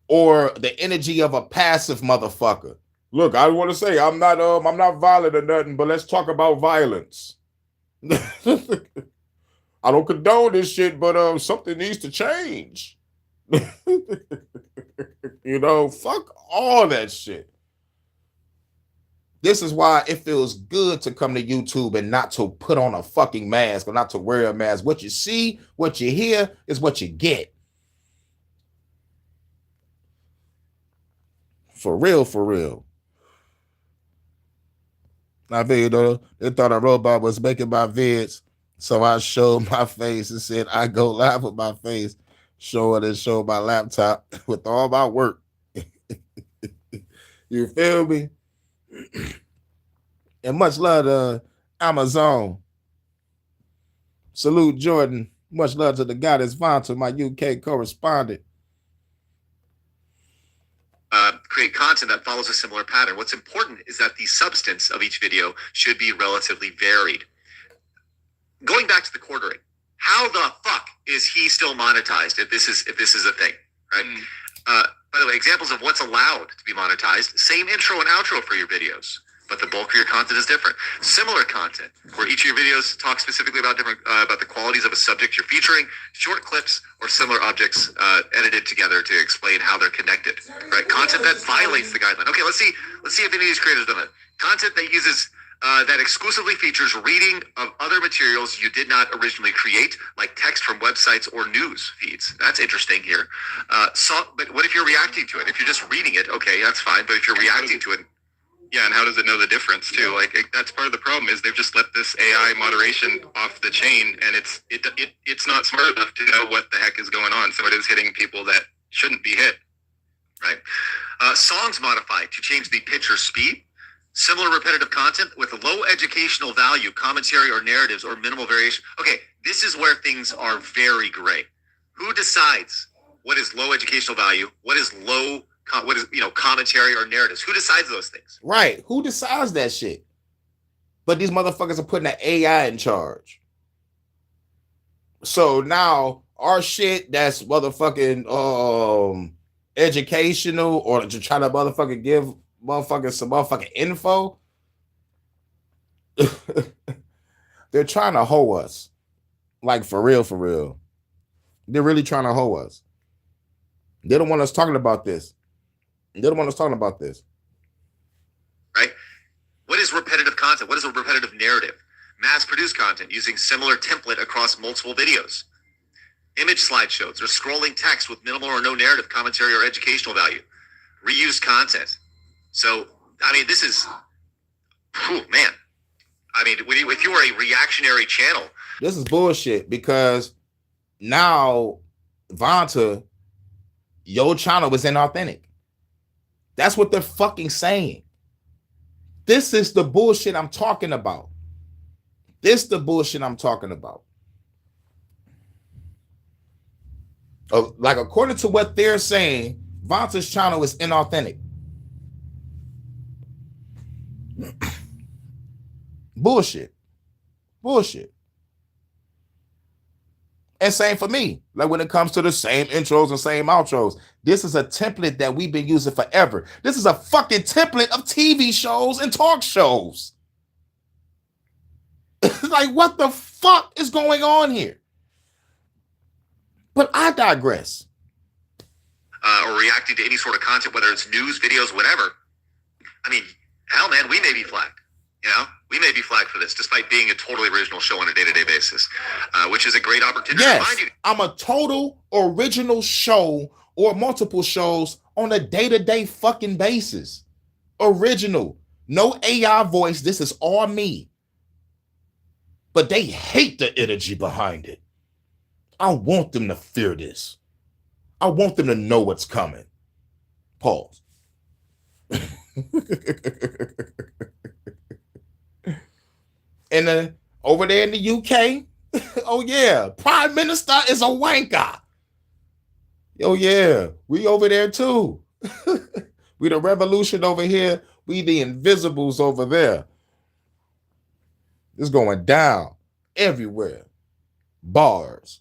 Or the energy of a passive motherfucker. Look, I want to say I'm not violent or nothing, but let's talk about violence. I don't condone this shit, but something needs to change. You know, fuck all that shit. This is why it feels good to come to YouTube and not to put on a fucking mask or not to wear a mask. What you see, what you hear is what you get. For real, for real. I think, they thought a robot was making my vids, so I showed my face and said I go live with my face, show it and show my laptop with all my work. You feel me? And much love to Amazon. Salute Jordan. Much love to the goddess Vanta, my UK correspondent. Create content that follows a similar pattern. What's important is that the substance of each video should be relatively varied. Going back to the quartering, how the fuck is he still monetized if this is a thing, right? By the way, examples of what's allowed to be monetized: same intro and outro for your videos, but the bulk of your content is different. Similar content where each of your videos talk specifically about different about the qualities of a subject you're featuring. Short clips or similar objects edited together to explain how they're connected. Right? Content that violates the guideline. Okay, let's see if any of these creators done it. Content that uses that exclusively features reading of other materials you did not originally create, like text from websites or news feeds. That's interesting here. But what if you're reacting to it? If you're just reading it, okay, that's fine. But if you're reacting to it, yeah, and how does it know the difference too? Like that's part of the problem is they've just let this AI moderation off the chain, and it's not smart enough to know what the heck is going on. So it is hitting people that shouldn't be hit. Right. Songs modified to change the pitch or speed. Similar repetitive content with low educational value, commentary or narratives, or minimal variation. Okay, this is where things are very gray. Who decides what is low educational value? What is low? What is commentary or narratives? Who decides those things? Right. Who decides that shit? But these motherfuckers are putting the AI in charge. So now our shit that's motherfucking educational or to try to motherfucking give motherfuckers some motherfucking info. They're trying to hoe us. Like for real, for real. They're really trying to hoe us. They don't want us talking about this. They don't want us talking about this. Right? What is repetitive content? What is a repetitive narrative? Mass-produced content using similar template across multiple videos. Image slideshows or scrolling text with minimal or no narrative, commentary, or educational value. Reused content. So, I mean, this is, man. I mean, if you were a reactionary channel. This is bullshit because now, Vanta, your channel is inauthentic. That's what they're fucking saying. This is the bullshit I'm talking about. This is the bullshit I'm talking about. Like, according to what they're saying, Vanta's channel is inauthentic. Bullshit. Bullshit. And same for me. Like when it comes to the same intros and same outros. This is a template that we've been using forever. This is a fucking template of TV shows and talk shows. Like, what the fuck is going on here? But I digress. Or reacting to any sort of content, whether it's news, videos, whatever. I mean, hell, man, we may be flagged. You know, we may be flagged for this, despite being a totally original show on a day-to-day basis, which is a great opportunity to remind you. I'm a total original show or multiple shows on a day-to-day fucking basis. Original. No AI voice. This is all me. But they hate the energy behind it. I want them to fear this. I want them to know what's coming. Pause. And over there in the UK, oh yeah, Prime Minister is a wanker. Oh yeah, we over there too. We the revolution over here. We the invisibles over there. It's going down everywhere. Bars.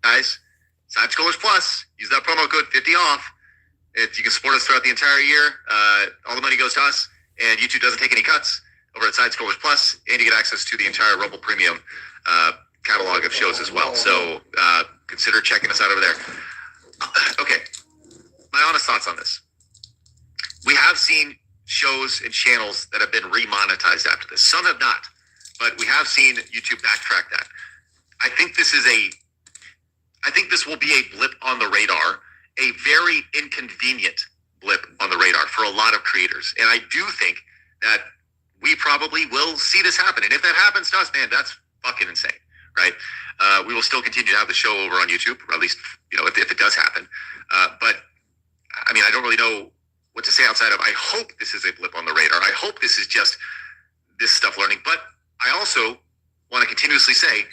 Guys, Side Scrollers Plus. Use that promo code 50 off. You can support us throughout the entire year. All the money goes to us, and YouTube doesn't take any cuts over at Side Scrollers Plus, and you get access to the entire Rumble Premium catalog of shows as well. So consider checking us out over there. Okay, my honest thoughts on this. We have seen shows and channels that have been remonetized after this. Some have not, but we have seen YouTube backtrack that. I think this will be a blip on the radar, a very inconvenient blip on the radar for a lot of creators. And I do think that we probably will see this happen. And if that happens to us, man, that's fucking insane, right? We will still continue to have the show over on YouTube, or at least, if it does happen. But I mean, I don't really know what to say outside of, I hope this is a blip on the radar. I hope this is just this stuff learning. But I also want to continuously say,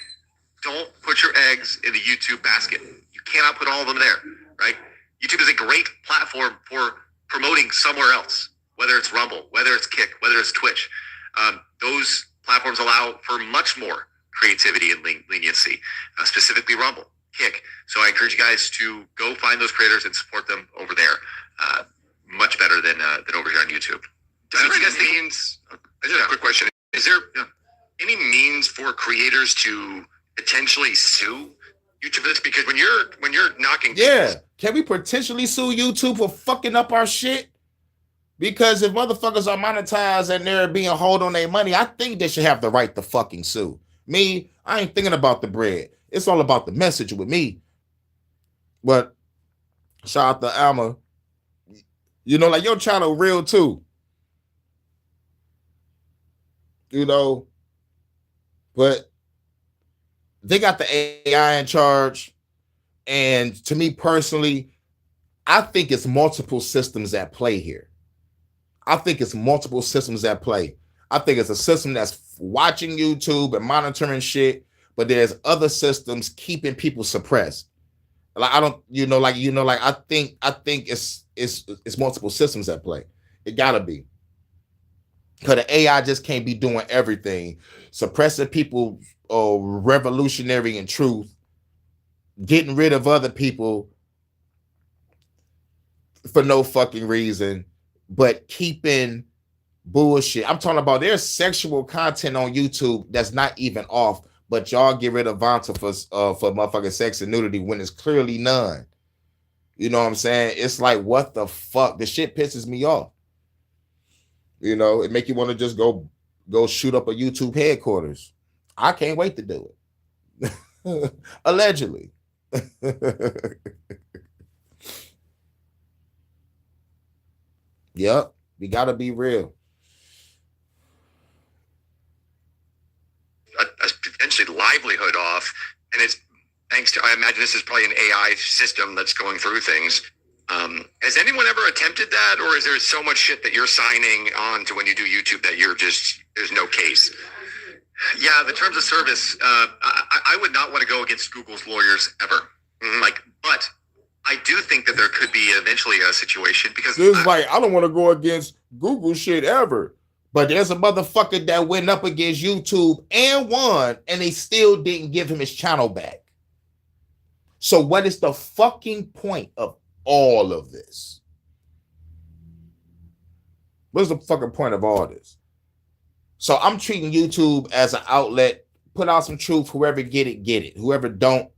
don't put your eggs in the YouTube basket. You cannot put all of them there, right? YouTube is a great platform for promoting somewhere else, whether it's Rumble, whether it's Kick, whether it's Twitch. Those platforms allow for much more creativity and leniency, specifically Rumble, Kick. So I encourage you guys to go find those creators and support them over there. Much better than over here on YouTube. I just have a quick question. Is there any means for creators to potentially sue YouTube for this? Because when you're knocking, can we potentially sue YouTube for fucking up our shit? Because if motherfuckers are monetized and they're being held on their money, I think they should have the right to fucking sue. Me, I ain't thinking about the bread. It's all about the message with me. But shout out to Alma. Like your channel real too. But they got the AI in charge. And to me personally, I think it's multiple systems at play here. I think it's multiple systems at play. I think it's a system that's watching YouTube and monitoring shit, but there's other systems keeping people suppressed. Like I think it's multiple systems at play. It gotta be. Because the AI just can't be doing everything. Suppressing people revolutionary in truth, getting rid of other people for no fucking reason, but keeping bullshit. I'm talking about there's sexual content on YouTube that's not even off, but y'all get rid of Vanta for motherfucking sex and nudity when it's clearly none. You know what I'm saying? It's like, what the fuck? The shit pisses me off. It make you want to just go shoot up a YouTube headquarters. I can't wait to do it. Allegedly. Yep, we gotta be real. A potentially livelihood off, and it's thanks to, I imagine this is probably an AI system that's going through things. Has anyone ever attempted that, or is there so much shit that you're signing on to when you do YouTube that there's no case? Yeah, the terms of service, I would not want to go against Google's lawyers ever. Mm-hmm. But I do think that there could be eventually a situation because I don't want to go against Google shit ever. But there's a motherfucker that went up against YouTube and won, and they still didn't give him his channel back. So what is the fucking point of all of this? What's the fucking point of all this? So I'm treating YouTube as an outlet. Put out some truth. Whoever get it, get it. Whoever don't,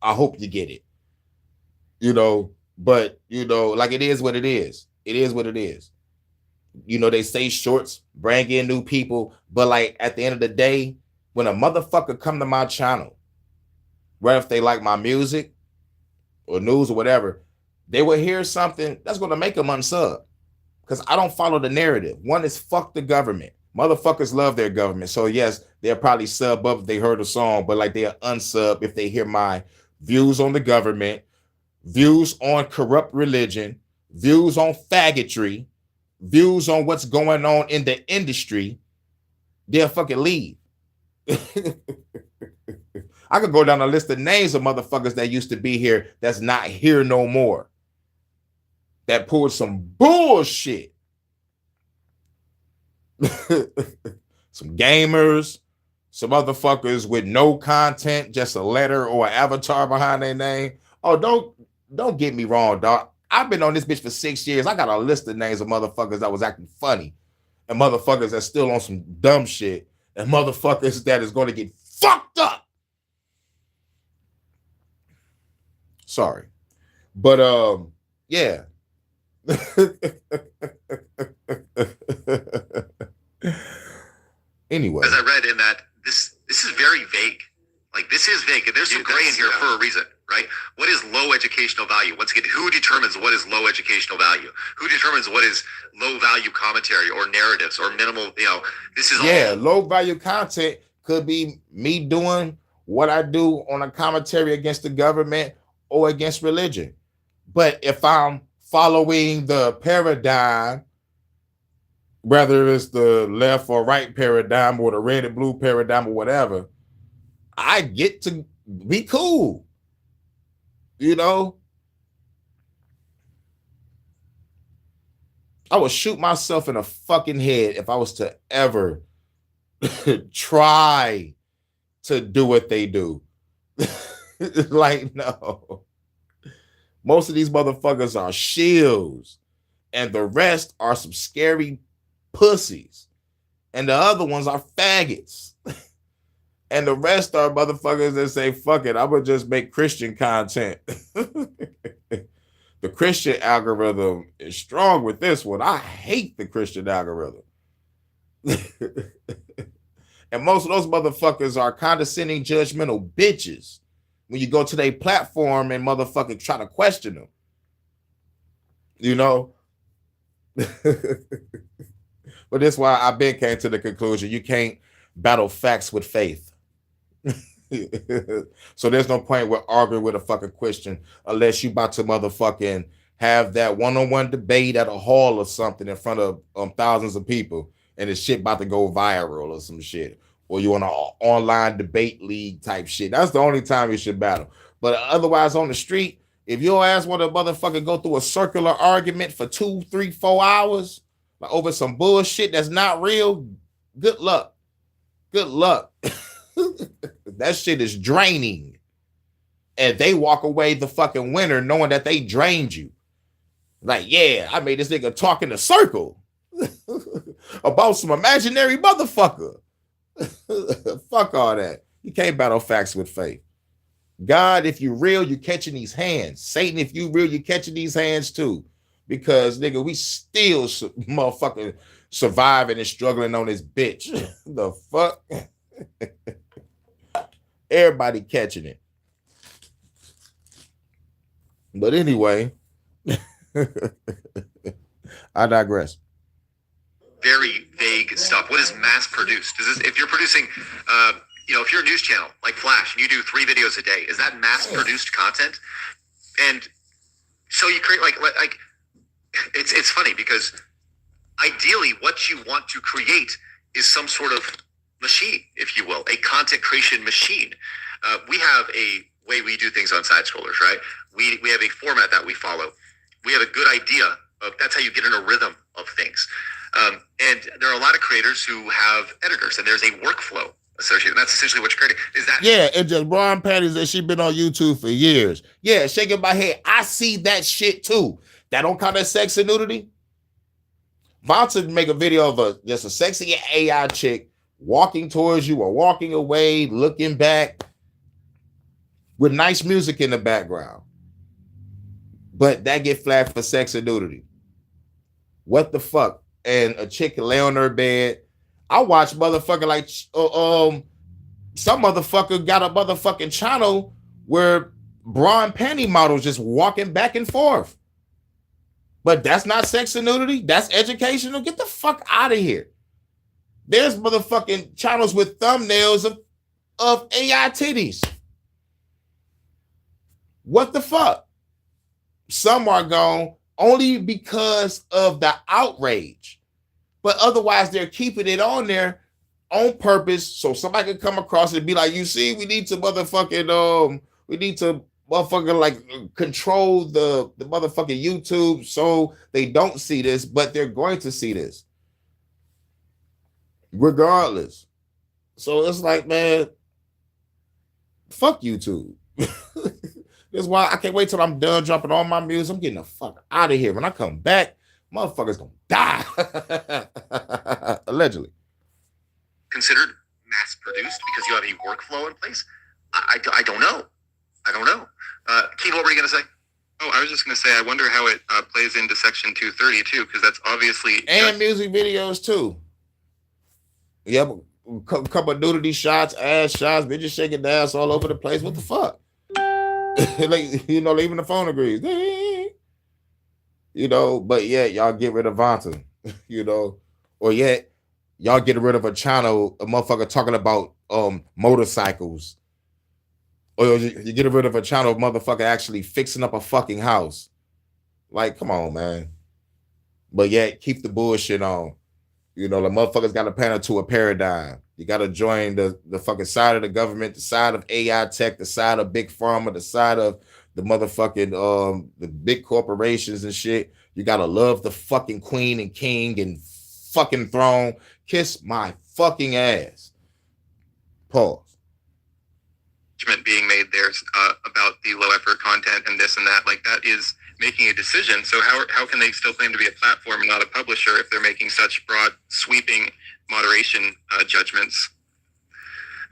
I hope you get it. But like it is what it is. It is what it is. They say shorts bring in new people, but like at the end of the day, when a motherfucker come to my channel, whether if they like my music or news or whatever, they will hear something that's going to make them unsub. Because I don't follow the narrative. One is fuck the government. Motherfuckers love their government. So yes, they'll probably sub up if they heard a song, but like they'll unsub if they hear my views on the government, views on corrupt religion, views on faggotry, views on what's going on in the industry. They'll fucking leave. I could go down a list of names of motherfuckers that used to be here that's not here no more. That pulled some bullshit. Some gamers, some motherfuckers with no content, just a letter or an avatar behind their name. Oh, don't get me wrong, dog. I've been on this bitch for 6 years. I got a list of names of motherfuckers that was acting funny, and motherfuckers that's still on some dumb shit, and motherfuckers that is going to get fucked up. Sorry. But yeah. Anyway, as I read in that, this is very vague. Like, this is vague. There's some gray in here for a reason, right? What is low educational value? Once again, who determines what is low educational value? Who determines what is low value commentary or narratives or minimal? This is all low value content could be me doing what I do on a commentary against the government or against religion. But if I'm following the paradigm, whether it's the left or right paradigm or the red and blue paradigm or whatever, I get to be cool. I would shoot myself in the fucking head if I was to ever try to do what they do. Like, no. Most of these motherfuckers are shills, and the rest are some scary pussies, and the other ones are faggots, and the rest are motherfuckers that say, fuck it, I'm gonna just make Christian content. The Christian algorithm is strong with this one. I hate the Christian algorithm. And most of those motherfuckers are condescending, judgmental bitches when you go to their platform and motherfucking try to question them. But that's why I been came to the conclusion you can't battle facts with faith. So there's no point with arguing with a fucking Christian unless you about to motherfucking have that one-on-one debate at a hall or something in front of thousands of people, and the shit about to go viral or some shit, or you on an online debate league type shit. That's the only time you should battle. But otherwise, on the street, if your ass want to motherfucking go through a circular argument for 2, 3, 4 hours like over some bullshit that's not real, good luck. Good luck. That shit is draining. And they walk away the fucking winner knowing that they drained you. Like, yeah, I made this nigga talk in a circle about some imaginary motherfucker. Fuck all that. You can't battle facts with faith. God, if you real, you catching these hands. Satan, if you real, you catching these hands too. Because, nigga, we still motherfucking surviving and struggling on this bitch. The fuck? Everybody catching it. But anyway, I digress. very vague stuff. What is mass produced? If you're producing, if you're a news channel like Flash and you do 3 videos a day, is that mass produced content? And so you create like it's funny because ideally what you want to create is some sort of machine, if you will, a content creation machine. We have a way we do things on Side Scrollers, right? We have a format that we follow. We have a good idea of that's how you get in a rhythm of things. And there are a lot of creators who have editors, and there's a workflow associated. And that's essentially what you're creating. Is that? Yeah, and just Ron Patty that she been on YouTube for years. Yeah, shaking my head. I see that shit too. That don't count as sex and nudity. Vonta make a video of just a sexy AI chick walking towards you or walking away, looking back with nice music in the background. But that get flagged for sex and nudity. What the fuck? And a chick lay on her bed. I watch motherfucker like some motherfucker got a motherfucking channel where bra and panty models just walking back and forth. But that's not sex and nudity. That's educational. Get the fuck out of here. There's motherfucking channels with thumbnails of AI titties. What the fuck? Some are gone only because of the outrage. But otherwise, they're keeping it on there on purpose so somebody can come across it and be like, you see, we need to motherfucking like control the motherfucking YouTube so they don't see this, but they're going to see this regardless. So it's like, man, fuck YouTube. That's why I can't wait till I'm done dropping all my music. I'm getting the fuck out of here. When I come back, motherfuckers gonna die. Allegedly. Considered mass produced because you have a workflow in place? I don't know. I don't know. Keen, what were you going to say? Oh, I was just going to say, I wonder how it plays into Section 230 too, because that's obviously and music videos too. Yep, a couple of nudity shots, ass shots, bitches shaking their ass all over the place. What the fuck? Like, you know, even the phone agrees. You know, but yet y'all get rid of Vanta, you know, or yet y'all get rid of a channel, a motherfucker talking about motorcycles, or you get rid of a channel of motherfucker actually fixing up a fucking house. Like, come on, man. But yet keep the bullshit on. You know, the motherfuckers got to pander to a paradigm. You got to join the fucking side of the government, the side of AI tech, the side of big pharma, the side of the motherfucking the big corporations and shit. You got to love the fucking queen and king and fucking throne. Kiss my fucking ass. Pause. Being made there about the low effort content and this and that, like that is making a decision. So how can they still claim to be a platform and not a publisher if they're making such broad sweeping moderation judgments?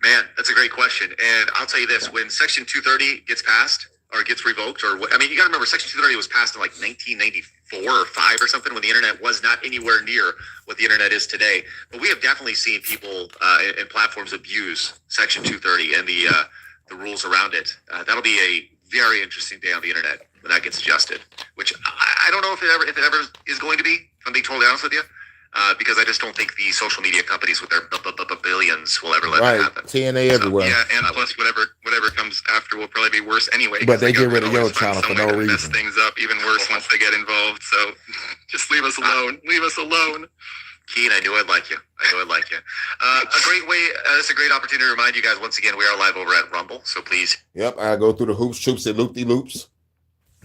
Man, that's a great question. And I'll tell you this, when Section 230 gets passed or gets revoked, or I mean, you got to remember Section 230 was passed in like 1994 or 5 or something, when the internet was not anywhere near what the internet is today. But we have definitely seen people and platforms abuse Section 230 and the rules around it. That'll be a very interesting day on the internet when that gets adjusted, which I don't know if it ever is going to be, if I'm being totally honest with you, because I just don't think the social media companies with their billions will ever let that happen. TNA everywhere. Yeah, and plus whatever comes after will probably be worse anyway. But they get rid of your channel for no reason. Mess things up even worse once they get involved. So just leave us alone. Leave us alone. Keen, I knew I'd like you. A great way. It's a great opportunity to remind you guys once again, we are live over at Rumble. So please. Yep, I go through the hoops, troops, and loop-de-loops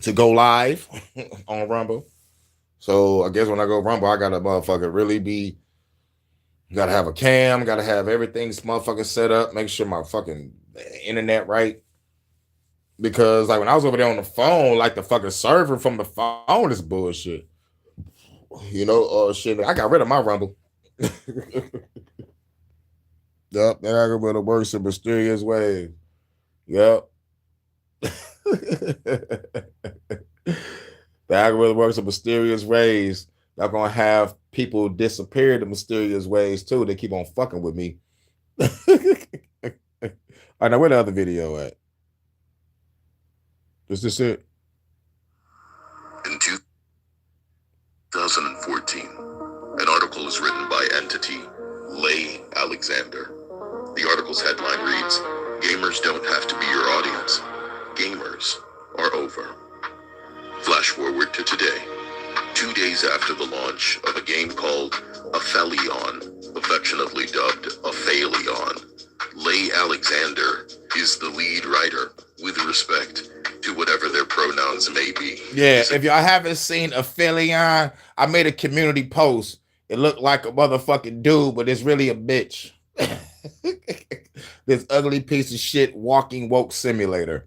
to go live on Rumble. So I guess when I go Rumble, I gotta motherfucker really be. Gotta have a cam. Gotta have everything motherfucking set up. Make sure my fucking internet right. Because like when I was over there on the phone, like the fucking server from the phone is bullshit. You know, shit. I got rid of my Rumble. Yep, then I got rid of works in mysterious ways. Yep. The algorithm works in mysterious ways. They're gonna have people disappear in mysterious ways too. They keep on fucking with me. All right, now where the other video at? Is this it? In 2014, an article is written by entity Leigh Alexander. The article's headline reads, "Gamers don't have to be your audience. Gamers are over." Flash forward to today, 2 days after the launch of a game called Aphelion, affectionately dubbed Aphelion. Leigh Alexander is the lead writer with respect to whatever their pronouns may be. Yeah, if y'all haven't seen Aphelion, I made a community post. It looked like a motherfucking dude, but it's really a bitch. This ugly piece of shit walking woke simulator.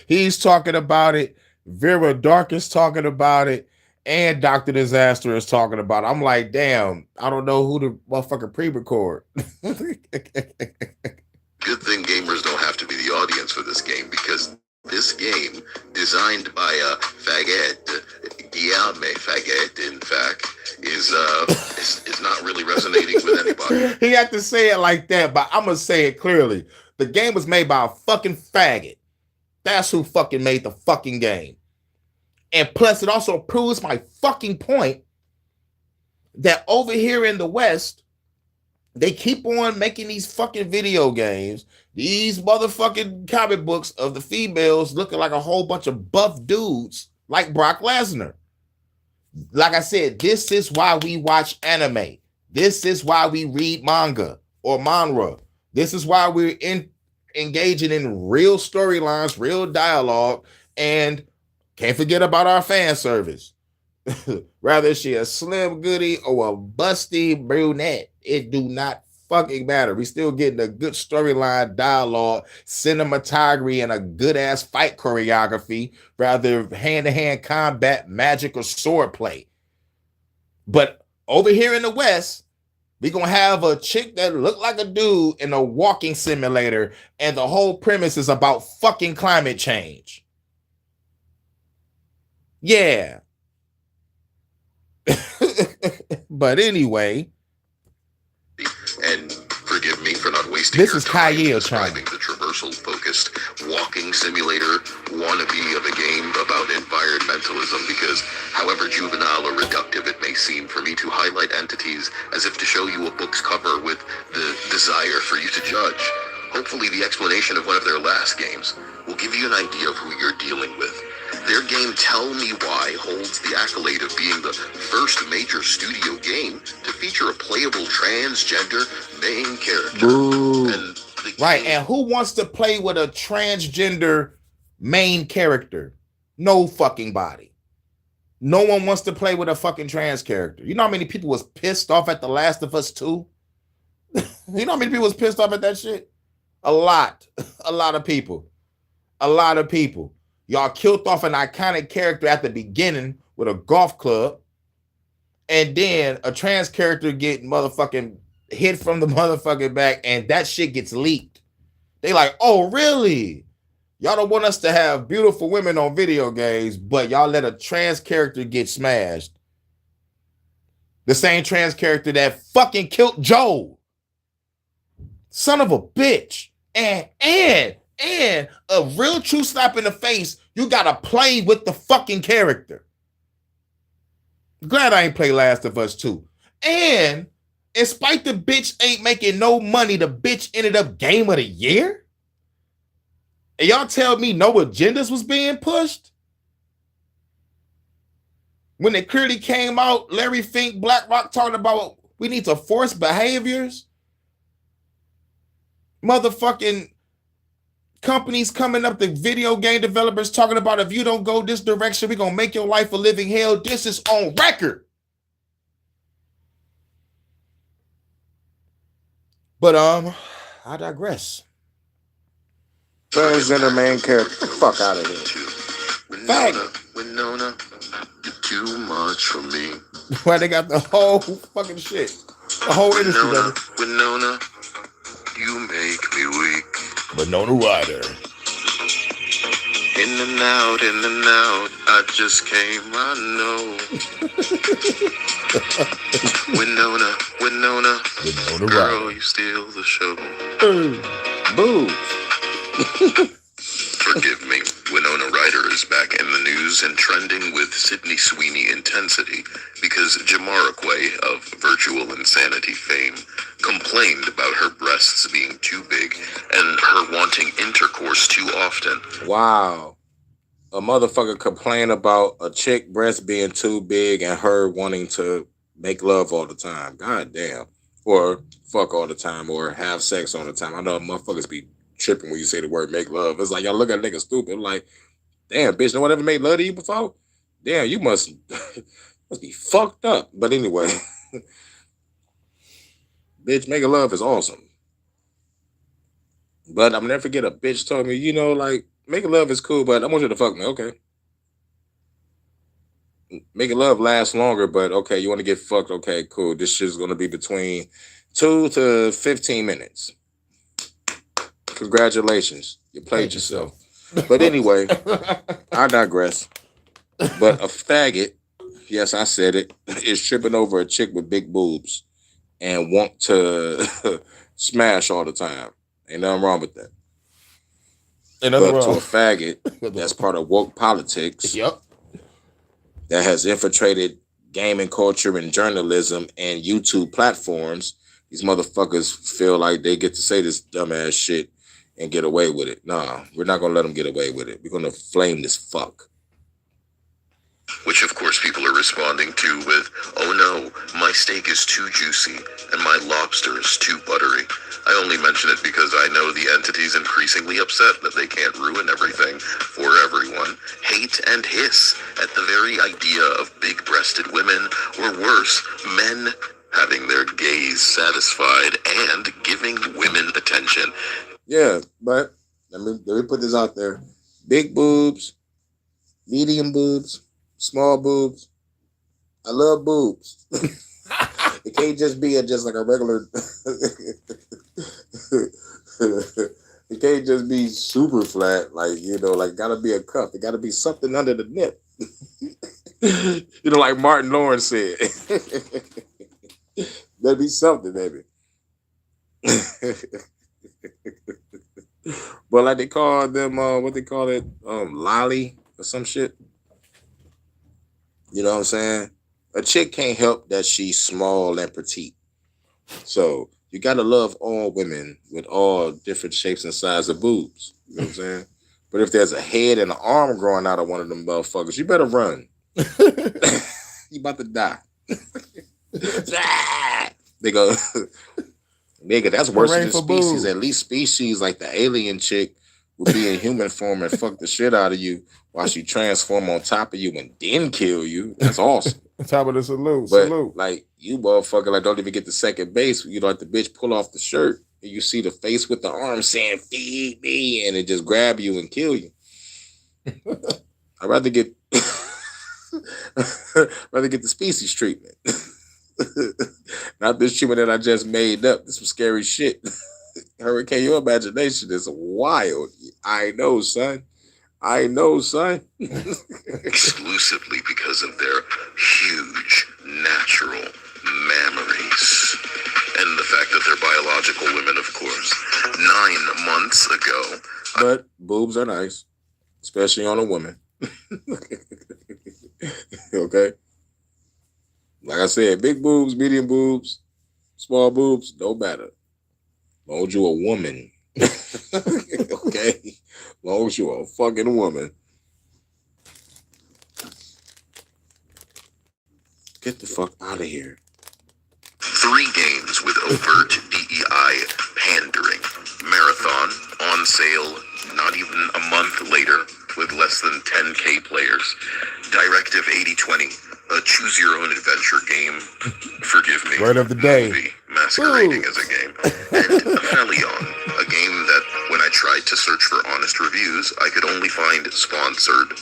He's talking about it. Vera Dark is talking about it. And Dr. Disaster is talking about it. I'm like, damn, I don't know who to motherfucking pre-record. Good thing gamers don't have to be the audience for this game, because this game, designed by a faggot, Guillaume Faggot, in fact, is not really resonating with anybody. He had to say it like that, but I'm gonna say it clearly. The game was made by a fucking faggot. That's who fucking made the fucking game. And plus, it also proves my fucking point that over here in the West, they keep on making these fucking video games, these motherfucking comic books of the females looking like a whole bunch of buff dudes like Brock Lesnar. Like I said, this is why we watch anime. This is why we read manga or manhwa. This is why we're engaging in real storylines, real dialogue, and can't forget about our fan service. Rather she a slim goody or a busty brunette, it do not fucking matter. We still getting a good storyline, dialogue, cinematography, and a good ass fight choreography, rather hand-to-hand combat, magic, or sword play. But over here in the West, We're going to have a chick that look like a dude in a walking simulator, and the whole premise is about fucking climate change. Yeah. But anyway. And forgive me for not wasting this your is time Kyle describing the traversal-focused walking simulator wannabe of a game about environmentalism, because however juvenile or reductive it may seem for me to highlight entities as if to show you a book's cover with the desire for you to judge, hopefully the explanation of one of their last games will give you an idea of who you're dealing with. Their game Tell Me Why holds the accolade of being the first major studio game to feature a playable transgender main character. And right, and who wants to play with a transgender main character? No fucking body. No one wants to play with a fucking trans character. You know how many people was pissed off at The Last of Us 2? You know how many people was pissed off at that shit? A lot. A lot of people. A lot of people. Y'all killed off an iconic character at the beginning with a golf club, and then a trans character get motherfucking hit from the motherfucking back, and that shit gets leaked. They like, oh, really? Y'all don't want us to have beautiful women on video games, but y'all let a trans character get smashed. The same trans character that fucking killed Joel. Son of a bitch. And a real true slap in the face, you gotta play with the fucking character. Glad I ain't play Last of Us 2. And in spite the bitch ain't making no money, the bitch ended up Game of the Year? And y'all tell me no agendas was being pushed? When it clearly came out, Larry Fink, BlackRock talking about we need to force behaviors. Motherfucking companies coming up, the video game developers talking about if you don't go this direction, we're going to make your life a living hell. This is on record. But I digress. Transgender main character. Fuck out of here. Winona, you're too much for me. Why they got the whole fucking shit. The whole industry. Winona, you make me weak. Winona Ryder. In and out, I just came, I know. Winona girl, Ryder. you steal the show. Boo. Forgive me, Winona Ryder is back in the news and trending with Sydney Sweeney intensity because Jamiroquai of Virtual Insanity fame complained about her breasts being too big and her wanting intercourse too often. Wow. A motherfucker complain about a chick breast being too big and her wanting to make love all the time. God damn. Or fuck all the time or have sex all the time. I know motherfuckers be tripping when you say the word make love. It's like y'all look at a nigga stupid. I'm like, damn, bitch, no one ever made love to you before? Damn, you must be fucked up. But anyway, bitch, making love is awesome. But I'm never forget a bitch told me, you know, like, making love is cool, but I want you to fuck me. Okay. Making love lasts longer, but okay, you want to get fucked? Okay, cool. This shit's going to be between 2 to 15 minutes. Congratulations. You played yourself. But anyway, I digress. But a faggot, yes, I said it, is tripping over a chick with big boobs and want to smash all the time. Ain't nothing wrong with that. But to a faggot that's part of woke politics, yep, that has infiltrated gaming culture and journalism and YouTube platforms, these motherfuckers feel like they get to say this dumbass shit and get away with it. Nah, we're not going to let them get away with it. We're going to flame this fuck. Which, of course, people are responding to with, oh no, my steak is too juicy and my lobster is too buttery. I only mention it because I know the entity's increasingly upset that they can't ruin everything for everyone. Hate and hiss at the very idea of big-breasted women, or worse, men having their gaze satisfied and giving women attention. Yeah, but let me put this out there. Big boobs, medium boobs, small boobs. I love boobs. It can't just be just like a regular. It can't just be super flat, like, you know, like gotta be a cup. It gotta be something under the nip. You know, like Martin Lawrence said. There'd be something, baby. But like they call them, what they call it, lolly or some shit. You know what I'm saying? A chick can't help that she's small and petite. So you gotta love all women with all different shapes and sizes of boobs. You know what I'm saying? But if there's a head and an arm growing out of one of them motherfuckers, you better run. You about to die. They go, nigga, that's worse than species. At least species like the alien chick would be in human form and fuck the shit out of you while she transform on top of you and then kill you. That's awesome. Top of the salute. But like you motherfucker, like don't even get to second base. You know, like the bitch pull off the shirt and you see the face with the arm saying "feed me" and it just grab you and kill you. I'd rather get the species treatment. Not this treatment that I just made up. This was scary shit. Hurricane, your imagination is wild. I know, son. Exclusively because of their huge natural mammaries. And the fact that they're biological women, of course. 9 months ago. But boobs are nice, especially on a woman. Okay? Like I said, big boobs, medium boobs, small boobs, don't matter. As long as you're a woman. Okay? As long as you're a fucking woman. Get the fuck out of here. 3 games with overt DEI pandering. Marathon, on sale, not even a month later, with less than 10K players. Directive 8020, a choose-your-own-adventure game. Forgive me. Word of the day. Movie masquerading as a game. And Aphelion, a game that, when I tried to search for honest reviews, I could only find sponsored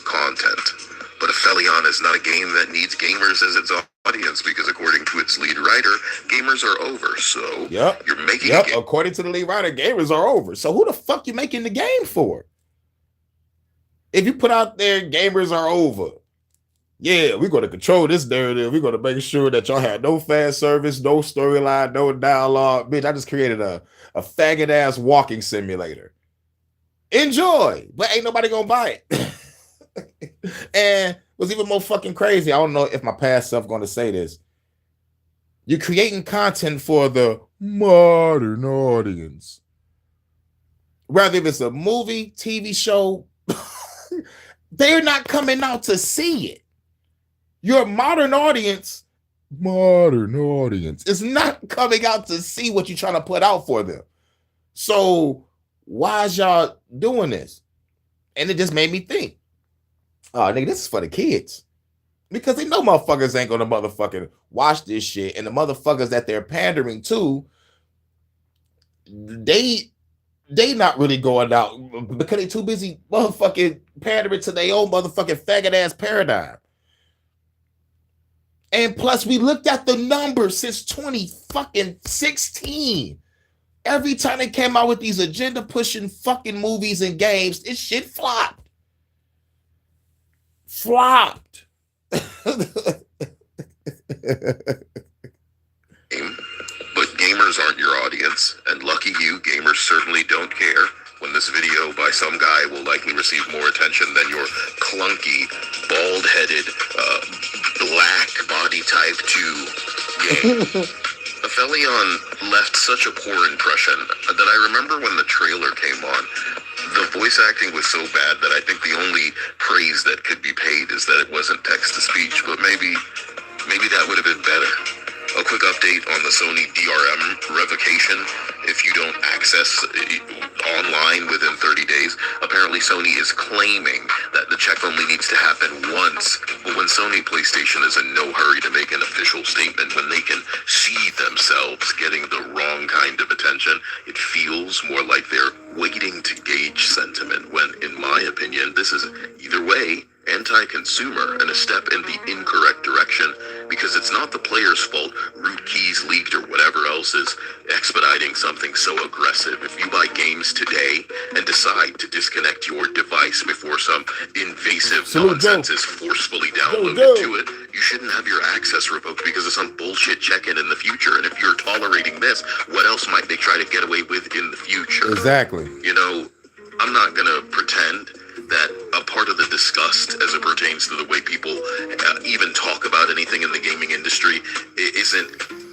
content. But Aphelion is not a game that needs gamers as its audience, because according to its lead writer, gamers are over. So you're making a game. According to the lead writer, gamers are over. So who the fuck you making the game for? If you put out there, gamers are over. Yeah, we're going to control this narrative. We're going to make sure that y'all have no fan service, no storyline, no dialogue. Bitch, I just created a faggot-ass walking simulator. Enjoy, but ain't nobody going to buy it. And what's even more fucking crazy, I don't know if my past self going to say this. You're creating content for the modern audience. Whether if it's a movie, TV show, they're not coming out to see it. Your modern audience is not coming out to see what you're trying to put out for them. So why is y'all doing this? And it just made me think, oh, nigga, this is for the kids. Because they know motherfuckers ain't gonna motherfucking watch this shit. And the motherfuckers that they're pandering to, they not really going out because they too busy motherfucking pandering to their own motherfucking faggot ass paradigm. And plus, we looked at the numbers since 2016. Every time they came out with these agenda pushing fucking movies and games, this shit flopped. But gamers aren't your audience, and lucky you, gamers certainly don't care when this video by some guy will likely receive more attention than your clunky, bald-headed, black body type 2 game. Aphelion left such a poor impression that I remember when the trailer came on, the voice acting was so bad that I think the only praise that could be paid is that it wasn't text-to-speech, but maybe that would have been better. A quick update on the Sony DRM revocation. If you don't access online within 30 days, apparently Sony is claiming that the check only needs to happen once. But when Sony PlayStation is in no hurry to make an official statement, when they can see themselves getting the wrong kind of attention, it feels more like they're waiting to gauge sentiment when, in my opinion, this is either way anti-consumer, and a step in the incorrect direction, because it's not the player's fault root keys leaked or whatever else is expediting something so aggressive. If you buy games today and decide to disconnect your device before some invasive nonsense is forcefully downloaded to it, you shouldn't have your access revoked because of some bullshit check-in in the future. And if you're tolerating this, what else might they try to get away with in the future? Exactly. You know, I'm not going to pretend that a part of the disgust as it pertains to the way people even talk about anything in the gaming industry isn't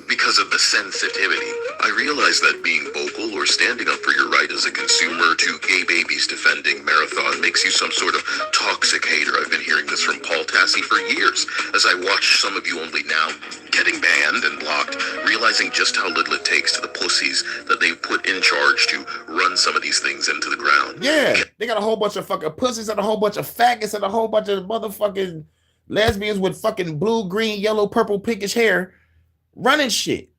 because of the sensitivity. I realize that being vocal or standing up for your right as a consumer to gay babies defending Marathon makes you some sort of toxic hater. I've been hearing this from Paul Tassi for years, as I watch some of you only now getting banned and blocked, realizing just how little it takes to the pussies that they put in charge to run some of these things into the ground. Yeah, they got a whole bunch of fucking pussies and a whole bunch of faggots and a whole bunch of motherfucking lesbians with fucking blue, green, yellow, purple, pinkish hair running shit.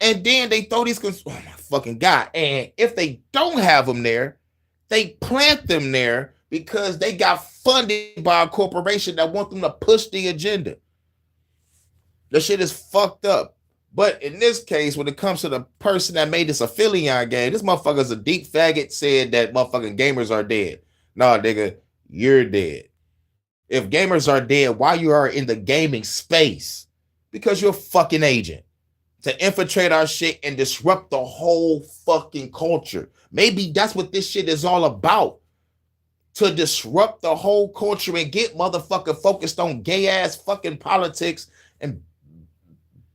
And then they throw these, oh my fucking God. And if they don't have them there, they plant them there because they got funded by a corporation that want them to push the agenda. The shit is fucked up. But in this case, when it comes to the person that made this affiliate game, this motherfucker's a deep faggot, said that motherfucking gamers are dead. Nah, nigga, you're dead. If gamers are dead, why you are in the gaming space? Because you're a fucking agent to infiltrate our shit and disrupt the whole fucking culture. Maybe that's what this shit is all about. To disrupt the whole culture and get motherfucker focused on gay ass fucking politics and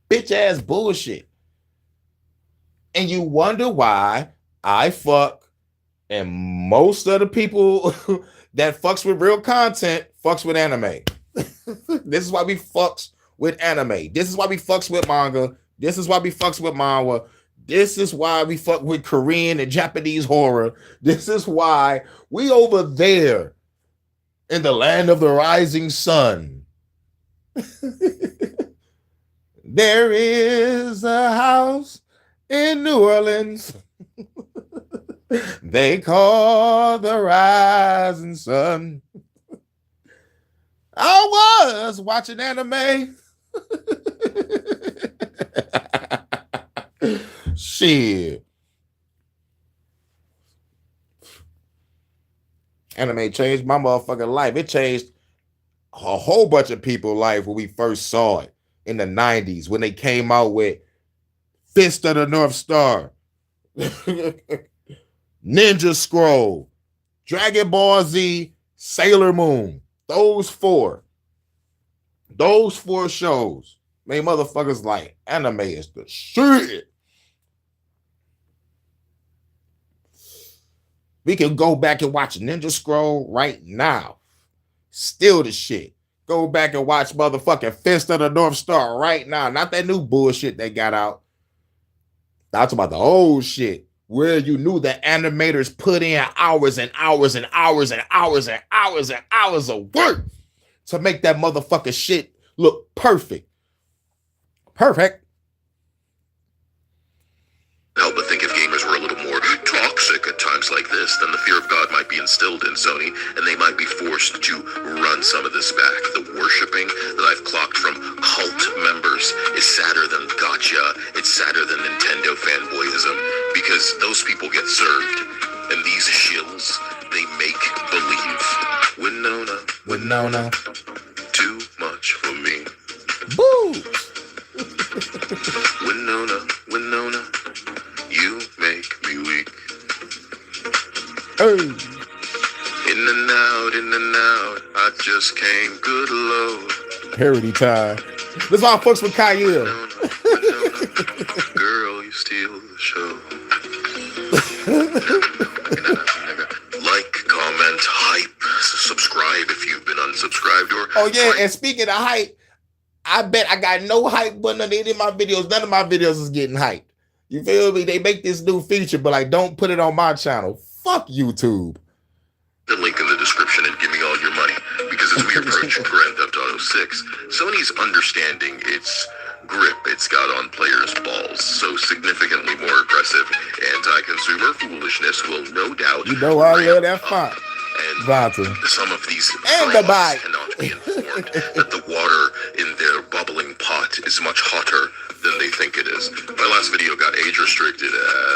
bitch ass bullshit. And you wonder why I fuck and most of the people that fucks with real content fucks with anime. This is why we fucks with anime. This is why we fucks with manga. This is why we fucks with manga. This is why we fuck with Korean and Japanese horror. This is why we over there in the land of the rising sun. There is a house in New Orleans they call the rising sun. I was watching anime. Shit. Anime changed my motherfucking life. It changed a whole bunch of people's life when we first saw it in the 90s when they came out with Fist of the North Star, Ninja Scroll, Dragon Ball Z, Sailor Moon. Those four shows made motherfuckers like anime is the shit. We can go back and watch Ninja Scroll right now. Still the shit. Go back and watch motherfucking Fist of the North Star right now. Not that new bullshit they got out. I'm talking about the old shit where you knew the animators put in hours and hours and hours and hours and hours and hours of work to make that motherfucking shit look perfect. Perfect. Help but think if gamers were a little more toxic at times like this, then the fear of God might be instilled in Sony, and they might be forced to run some of this back. The worshipping that I've clocked from cult members is sadder than gotcha. It's sadder than Nintendo fanboyism, because those people get served, and these shills, they make believe. Winona, too much for me. Boo! Winona, you make me weak. Hey. In and out, I just came, good Lord. Parody time. This is why I fucks with Kyle. Girl, you steal the show. Like, comment, hype, subscribe if you've been unsubscribed or. Oh yeah, and speaking of hype, I bet I got no hype button on any of my videos. None of my videos is getting hyped. You feel me? They make this new feature, but like, don't put it on my channel. Fuck YouTube. The link in the description and give me all your money, because as we approach Grand Theft Auto 6, Sony's understanding its grip it's got on players' balls, so significantly more aggressive anti-consumer foolishness will no doubt I love that font. And Some of these And the bite. cannot be informed that the water in their bubbling pot is much hotter than they think it is. My last video got age restricted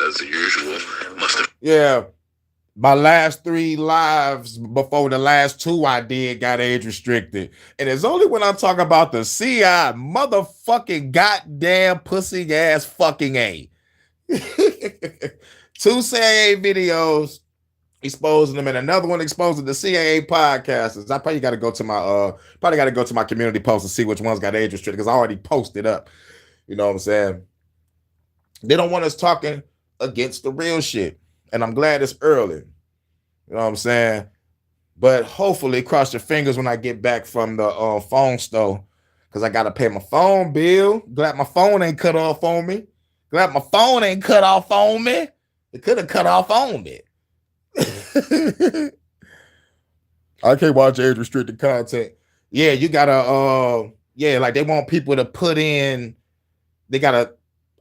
as usual. Must have. Yeah. My last 3 lives before the last 2 I did got age restricted. And it's only when I talk about the CI motherfucking goddamn pussy ass fucking A. 2 CIA videos exposing them and another one exposing the CIA podcasters. I probably got to go to my community post and see which ones got age restricted because I already posted up. You know what I'm saying? They don't want us talking against the real shit. And I'm glad it's early. You know what I'm saying? But hopefully, cross your fingers when I get back from the phone store. Because I got to pay my phone bill. Glad my phone ain't cut off on me. It could have cut off on me. I can't watch age restricted content. Yeah, you got to, like they want people to put in,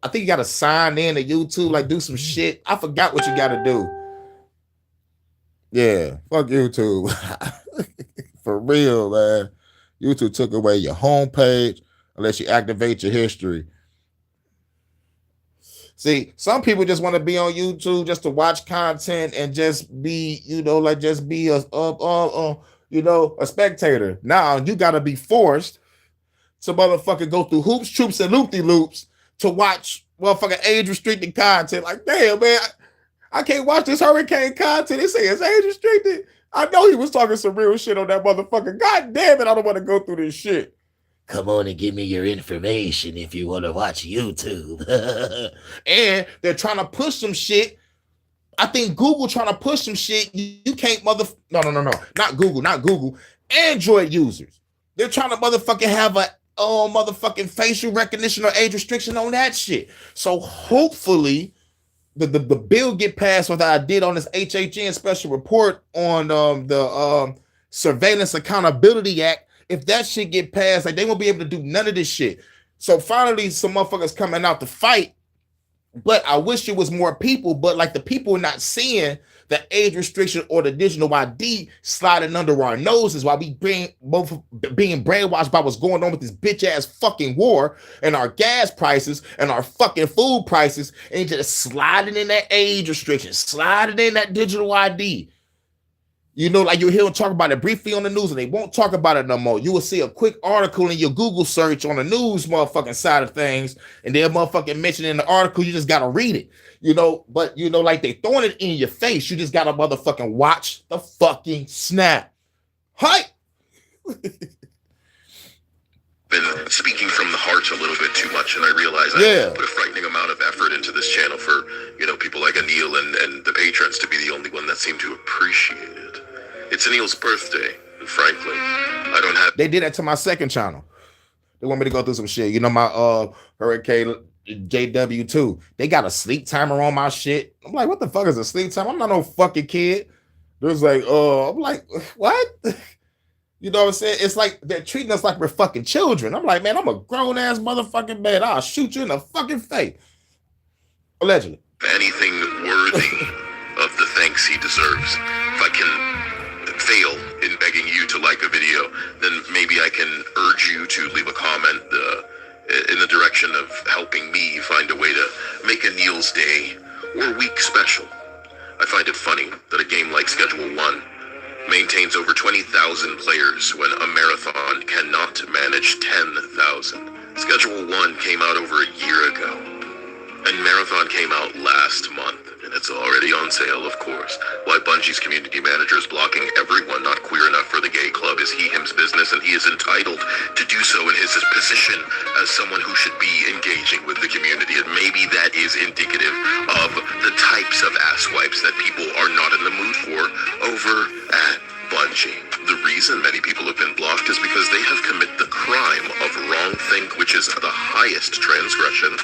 I think you got to sign in to YouTube, like do some shit. I forgot what you got to do. Yeah, fuck YouTube. For real, man. YouTube took away your homepage unless you activate your history. See, some people just want to be on YouTube just to watch content and just be, just be a spectator. Now you got to be forced to motherfucking go through hoops, troops, and loop-de-loops to watch motherfucking age-restricted content. Like, damn, man, I can't watch this hurricane content. They say it's age-restricted. I know he was talking some real shit on that motherfucker. God damn it, I don't want to go through this shit. Come on and give me your information if you want to watch YouTube. And they're trying to push some shit. I think Google trying to push some shit. You can't No. Not Google. Android users. They're trying to motherfucking have a motherfucking facial recognition or age restriction on that shit. So hopefully the bill get passed what I did on this HHN special report on the Surveillance Accountability Act. If that shit get passed, like they won't be able to do none of this shit. So finally some motherfuckers coming out to fight. But I wish it was more people, but like the people are not seeing the age restriction or the digital ID sliding under our noses while we being brainwashed by what's going on with this bitch ass fucking war and our gas prices and our fucking food prices and just sliding in that age restriction, sliding in that digital ID. Like you'll hear them talk about it briefly on the news and they won't talk about it no more. You will see a quick article in your Google search on the news motherfucking side of things and they'll motherfucking mention in the article, you just got to read it, but like they throwing it in your face. You just got to motherfucking watch the fucking snap. Hi. Been speaking from the heart a little bit too much, and I realize I put a frightening amount of effort into this channel for, people like Anil and the patrons to be the only one that seem to appreciate it. It's Anil's birthday, and frankly, I don't have... They did that to my second channel. They want me to go through some shit. My Hurricane JW2. They got a sleep timer on my shit. I'm like, what the fuck is a sleep timer? I'm not no fucking kid. There's like, I'm like, what? You know what I'm saying? It's like they're treating us like we're fucking children. I'm like, man, I'm a grown-ass motherfucking man. I'll shoot you in the fucking face. Allegedly. Anything worthy of the thanks he deserves. If I can fail in begging you to like a video, then maybe I can urge you to leave a comment in the direction of helping me find a way to make Anil's day or week special. I find it funny that a game like Schedule 1 maintains over 20,000 players when a marathon cannot manage 10,000. Schedule 1 came out over a year ago, and Marathon came out last month, and it's already on sale, of course. Why Bungie's community manager is blocking everyone not queer enough for the gay club is him's business, and he is entitled to do so in his position as someone who should be engaging with the community, and maybe that is indicative of the types of asswipes that people are not in the mood for over at Bungie. The reason many people have been blocked is because they have committed the crime of wrongthink, which is the highest transgression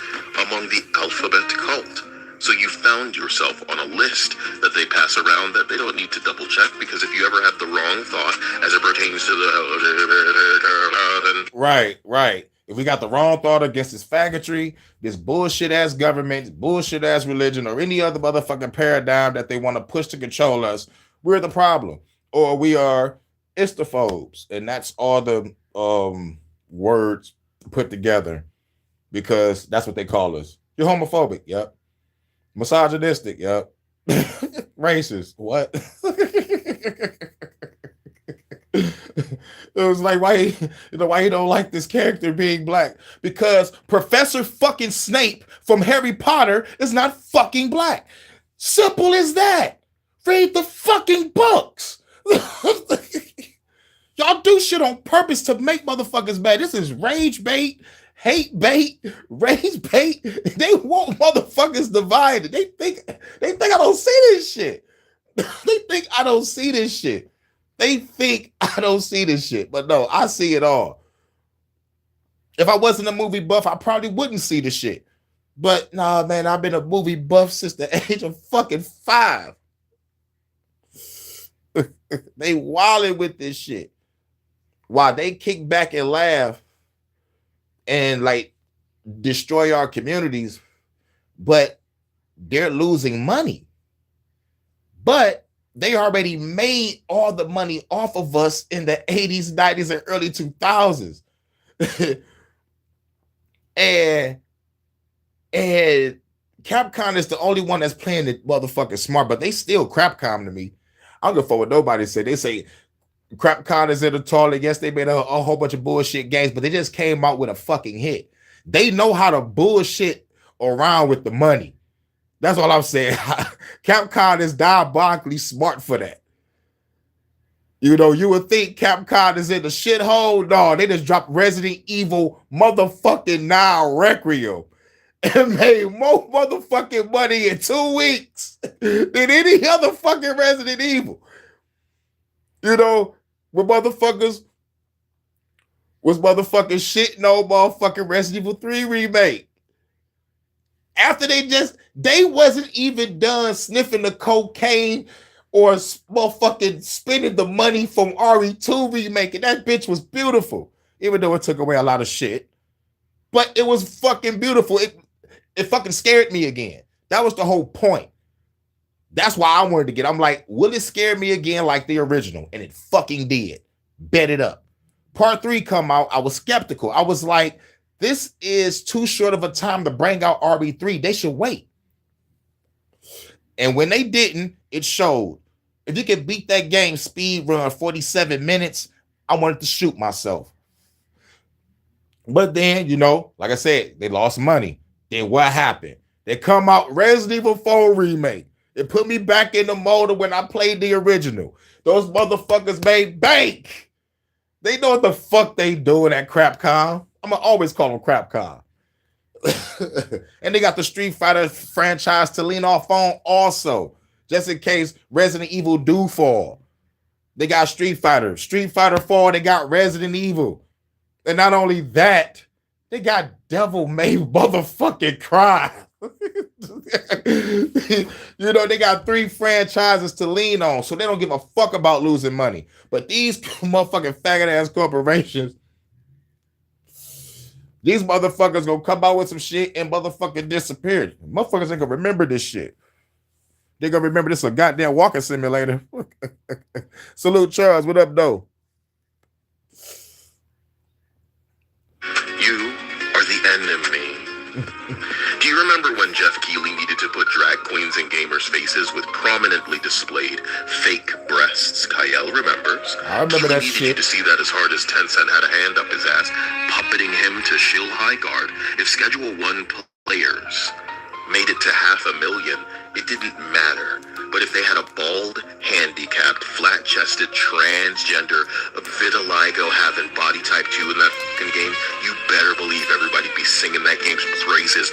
among the alphabet cult. So you found yourself on a list that they pass around that they don't need to double check, because if you ever have the wrong thought as it pertains to the... Right. If we got the wrong thought against this faggotry, this bullshit ass government, bullshit ass religion, or any other motherfucking paradigm that they want to push to control us, we're the problem. or we are istophobes, and that's all the words put together because that's what they call us. You're homophobic, yep. Misogynistic, yep. Racist, what? It was like, why he don't like this character being black? Because Professor fucking Snape from Harry Potter is not fucking black. Simple as that. Read the fucking books. Y'all do shit on purpose to make motherfuckers mad. This is rage bait, hate bait, rage bait. They want motherfuckers divided. They think I don't see this shit. They think I don't see this shit. They think I don't see this shit. But no, I see it all. If I wasn't a movie buff, I probably wouldn't see the shit. But nah, man, I've been a movie buff since the age of fucking 5. They wilding with this shit. While they kick back and laugh and like destroy our communities, but they're losing money. But they already made all the money off of us in the 80s, 90s, and early 2000s. and Capcom is the only one that's playing it motherfucking smart, but they still Crapcom to me. I don't give a fuck what nobody say. They say Crapcon is in the toilet. Yes, they made a whole bunch of bullshit games, but they just came out with a fucking hit. They know how to bullshit around with the money. That's all I'm saying. Capcom is diabolically smart for that. You know, you would think Capcom is in the shithole. No, they just dropped Resident Evil motherfucking now Requiem and made more motherfucking money in 2 weeks than any other fucking Resident Evil. You know, when motherfuckers was motherfucking shitting on motherfucking Resident Evil 3 remake. After they wasn't even done sniffing the cocaine or motherfucking spending the money from RE2 remake. And that bitch was beautiful, even though it took away a lot of shit. But it was fucking beautiful. It fucking scared me again. That was the whole point. That's why I wanted to get. I'm like, will it scare me again like the original? And it fucking did. Bet it up. Part 3 come out. I was skeptical. I was like, this is too short of a time to bring out RB3. They should wait. And when they didn't, it showed. If you could beat that game speed run 47 minutes, I wanted to shoot myself. But then, you know, like I said, they lost money. Then what happened? They come out Resident Evil 4 remake. It put me back in the mode of when I played the original. Those motherfuckers made bank. They know what the fuck they doing at Crapcom. I'm gonna always call them Crapcom. And they got the Street Fighter franchise to lean off on also, just in case Resident Evil do fall. They got Street Fighter 4, they got Resident Evil. And not only that, they got Devil May motherfucking Cry. You know, they got 3 franchises to lean on, so they don't give a fuck about losing money. But these motherfucking faggot ass corporations, these motherfuckers gonna come out with some shit and motherfucking disappear. Motherfuckers ain't gonna remember this shit. They gonna remember this a goddamn walking simulator. Salute Charles, what up, though? You are the enemy. Do you remember when Jeff Keighley needed to put drag queens in gamers' faces with prominently displayed fake breasts? Kyle remembers. I remember that shit. Keighley needed you to see that as hard as Tencent had a hand up his ass, puppeting him to shill high guard. If Schedule 1 players made it to 500,000, it didn't matter. But if they had a bald, handicapped, flat-chested, transgender, vitiligo having body type 2 in that fucking game, you better believe everybody be singing that game's praises,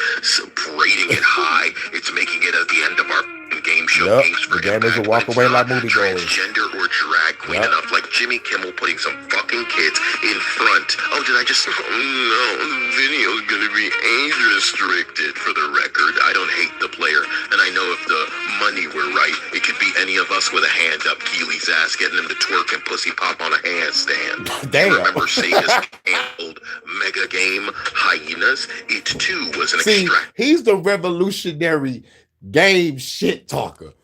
rating it high. It's making it at the end of our game show. Yep, Games for the game is a walk away like movie goers. Transgender or drag queen enough, like Jimmy Kimmel putting some fucking kids in front. Oh, did I just? Oh no, the video's gonna be age restricted. For the record, I don't hate the player, and I know if the money were right, it could be any of us with a hand up Keely's ass, getting him to twerk and pussy pop on a handstand. Damn. Remember Sega's canceled mega game Hyenas? It too was an extract. He's the revolutionary game shit talker.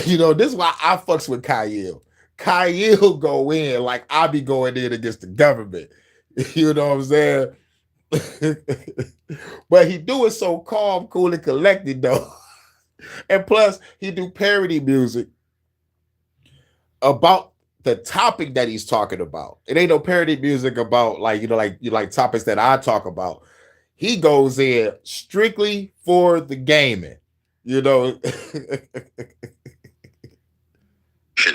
You know, this is why I fucks with Kyle. Kyle go in like I be going in against the government. You know what I'm saying? But he do it so calm, cool, and collected though. And plus, he do parody music about the topic that he's talking about. It ain't no parody music about like, like topics that I talk about. He goes in strictly for the gaming, you know.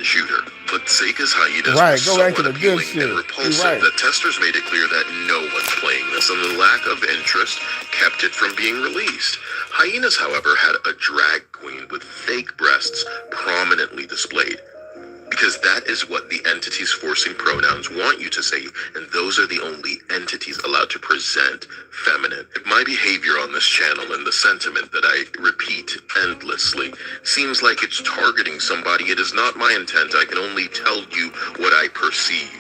Shooter, but Sega's hyenas Right, were go back to somewhat the good appealing shit. and repulsive Right. that testers made it clear that no one's playing this, and the lack of interest kept it from being released. Hyenas, however, had a drag queen with fake breasts prominently displayed, because that is what the entities forcing pronouns want you to say, and those are the only entities allowed to present feminine. My behavior on this channel and the sentiment that I repeat endlessly seems like it's targeting somebody. It is not my intent. I can only tell you what I perceive.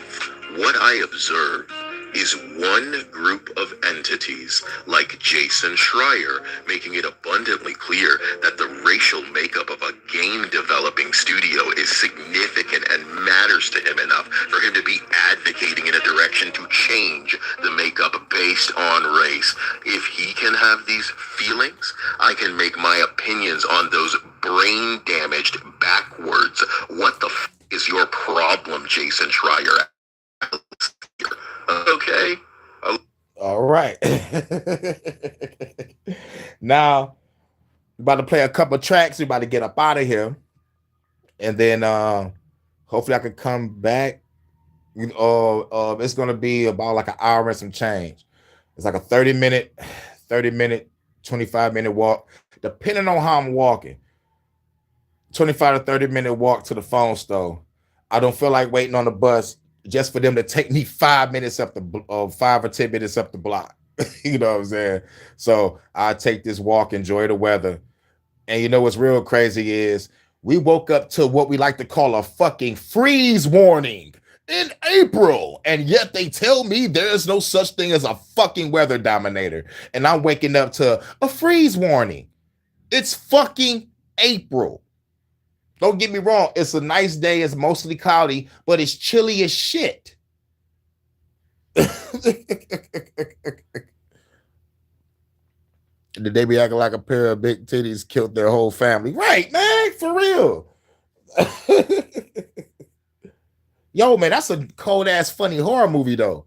What I observe is one group of entities like Jason Schreier, making it abundantly clear that the racial makeup of a game developing studio is significant and matters to him enough for him to be advocating in a direction to change the makeup based on race. If he can have these feelings, I can make my opinions on those brain damaged backwards. What the f is your problem, Jason Schreier? Okay. All right. Now, we're about to play a couple tracks. We're about to get up out of here. And then hopefully I can come back. It's going to be about like an hour and some change. It's like a 30-minute, 25-minute walk, depending on how I'm walking. 25 to 30-minute walk to the phone store. I don't feel like waiting on the bus just for them to take me 5 minutes up the 5 or 10 minutes up the block. You know what I'm saying? So I take this walk, enjoy the weather. And you know what's real crazy is we woke up to what we like to call a fucking freeze warning in April. And yet they tell me there's no such thing as a fucking weather dominator. And I'm waking up to a freeze warning. It's fucking April. Don't get me wrong. It's a nice day. It's mostly cloudy, but it's chilly as shit. Did they be acting like a pair of big titties killed their whole family? Right, man, for real. Yo, man, that's a cold ass funny horror movie though.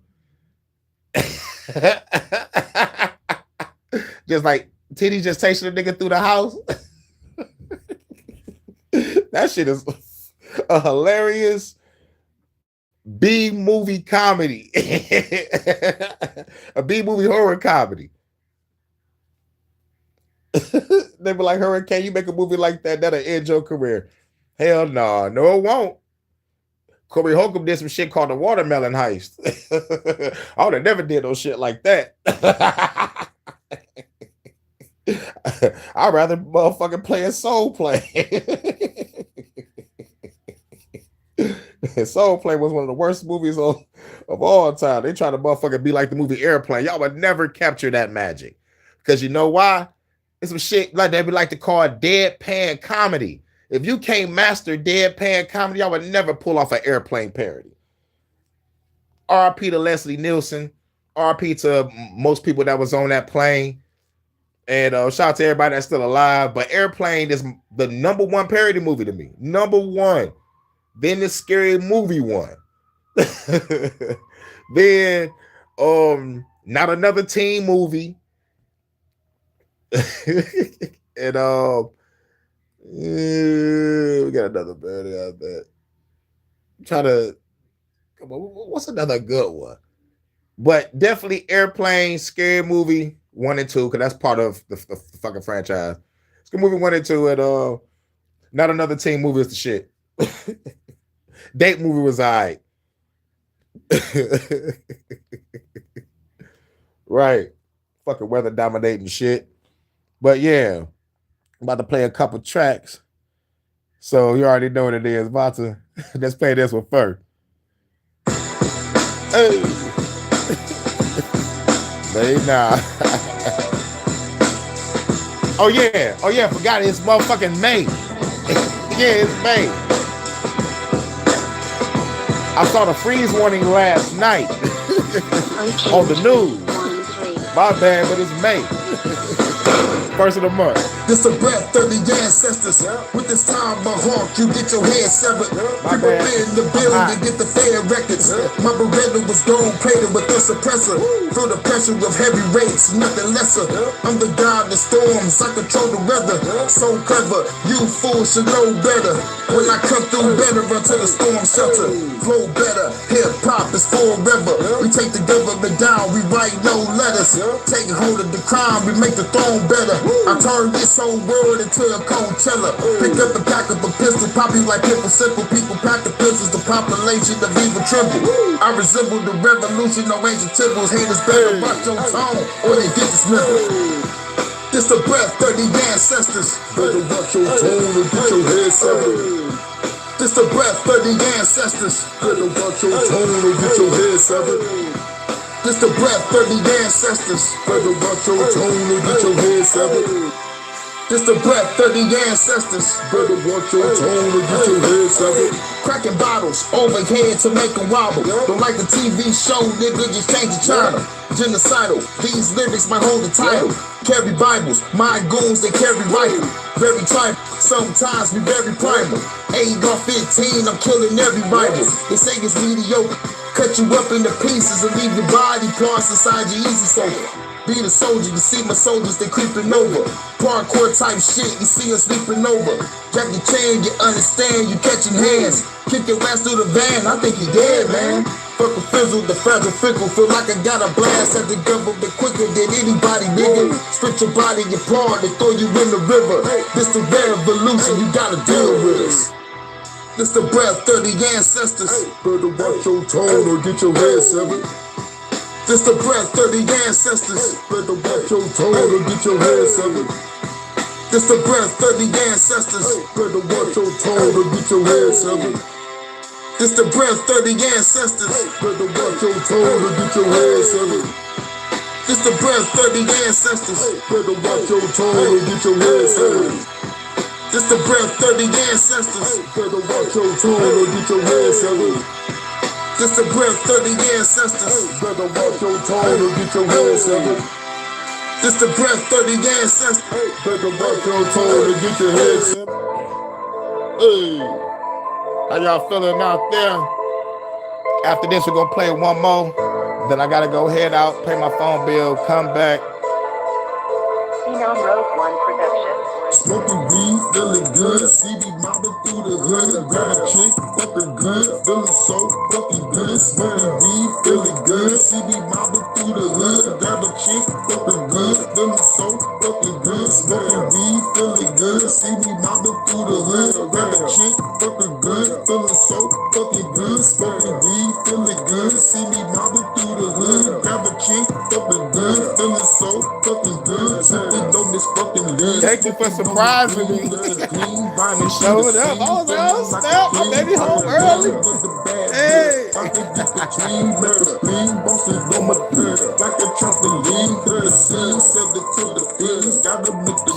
Just like titties just chasing a nigga through the house. That shit is a hilarious B-movie comedy. A B-movie horror comedy. They be like, Hurricane, you make a movie like that, that'll end your career. Hell no, no it won't. Corey Holcomb did some shit called the Watermelon Heist. I would have never did no shit like that. I'd rather motherfucking play a Soul Play. Soul Play was one of the worst movies of all time. They try to motherfucking be like the movie Airplane. Y'all would never capture that magic. Because you know why? It's some shit like they be like to call deadpan comedy. If you can't master deadpan comedy, I would never pull off an Airplane parody. RP to Leslie Nielsen. RP to most people that was on that plane. And shout out to everybody that's still alive. But Airplane is the #1 parody movie to me. #1. Then the Scary Movie one. Then Not Another Teen Movie. And we got another parody out there. Try to come on, what's another good one? But definitely Airplane, Scary Movie 1 and 2, because that's part of the fucking franchise. Scary Movie 1 and 2, and Not Another Teen Movie is the shit. Date Movie was alright. Right. Fucking weather dominating shit. But yeah, I'm about to play a couple tracks. So you already know what it is. About to let's play this one first. Hey. Hey, nah. Oh yeah, forgot it's motherfucking May. Yeah, it's May. I saw the freeze warning last night on the news. My bad, but it's May. First of the month. This a breath of the ancestors. With this time, my hawk, you get your head severed. People in the building, get the fair records. My Beretta was gold plated with a suppressor. Feel the pressure of heavy rates, nothing lesser. I'm the god of storms, I control the weather. So clever, you fools should know better. When I come through better until the storm shelter. Flow better, hip hop is forever. We take the government down, we write no letters. Take hold of the crime, we make the throne better. I turn this whole world into a Coachella. Pick up the pack of a pistol, pop you like pimple simple. People pack the pistols, the population of evil tremble. I resemble the revolution, no ancient temples. Haters better watch your tone, or they get dismembered. This the breath of the ancestors. Better watch your tone or get your head severed. This the breath of the ancestors. Better watch your tone or get your head severed. This the breath of the ancestors. Better watch your tone or get your head severed. This the breath of the ancestors. Better watch your tone or get your head severed. Cracking bottles overhead to make them wobble. Don't like the TV show, nigga, just change the channel. Genocidal, these lyrics might hold the title. Carry Bibles, my goons, they carry rifle. Very tribal, sometimes we very primal. AR-15, I'm killing every rival. They say it's mediocre, cut you up into pieces and leave your body parts inside your easy sofa. Be the soldier, you see my soldiers, they creeping over. Parkour type shit, you see us sleeping over. Jackie Chan, you understand, you catching hands. Kick your ass through the van, I think you dead, man. Fuck a fizzle, the fragile fickle. Feel like I got a blast at the government quicker than anybody, nigga. Split your body apart and throw you in the river. This the revolution, you gotta deal with us. This the breath of the ancestors. Better watch your tone or get your head severed. This the breath of the ancestors. Better watch your tone or get your head severed. This the breath of the ancestors. Better watch your tone or get your head severed. This the breath of the ancestors. Better watch your tone or get your head severed. This the breath of the ancestors. Better watch your tone or get your head severed. This the breath of the ancestors. Better watch your tone or get your head severed. This the breath of the ancestors. Better watch your tone or get your head severed. This the breath of the ancestors. Better watch your tone or get your head severed. Hey, how y'all feeling out there? After this, we're gonna play one more. Then I gotta go head out, pay my phone bill, come back. Phenom Road 1 Production. Smoking weed, feeling good. See me mobbing through the hood. Grab a chick, fucking good. Feeling so fucking good. Smoking weed, feeling good. See me mobbing through the hood. Grab a chick, fucking good. Feeling so fucking good. Smoking weed, feeling good. See me mobbing through the hood. Grab a chick, fucking good. Feeling so fucking good. Smoking weed, feeling good. See me mobbing through the hood. Grab a chick, fucking good. Feeling so fucking good. Sipping on this fucking lean. Thank you for surprising me. You showed up. I was like, oh, snap, my baby home early. Hey.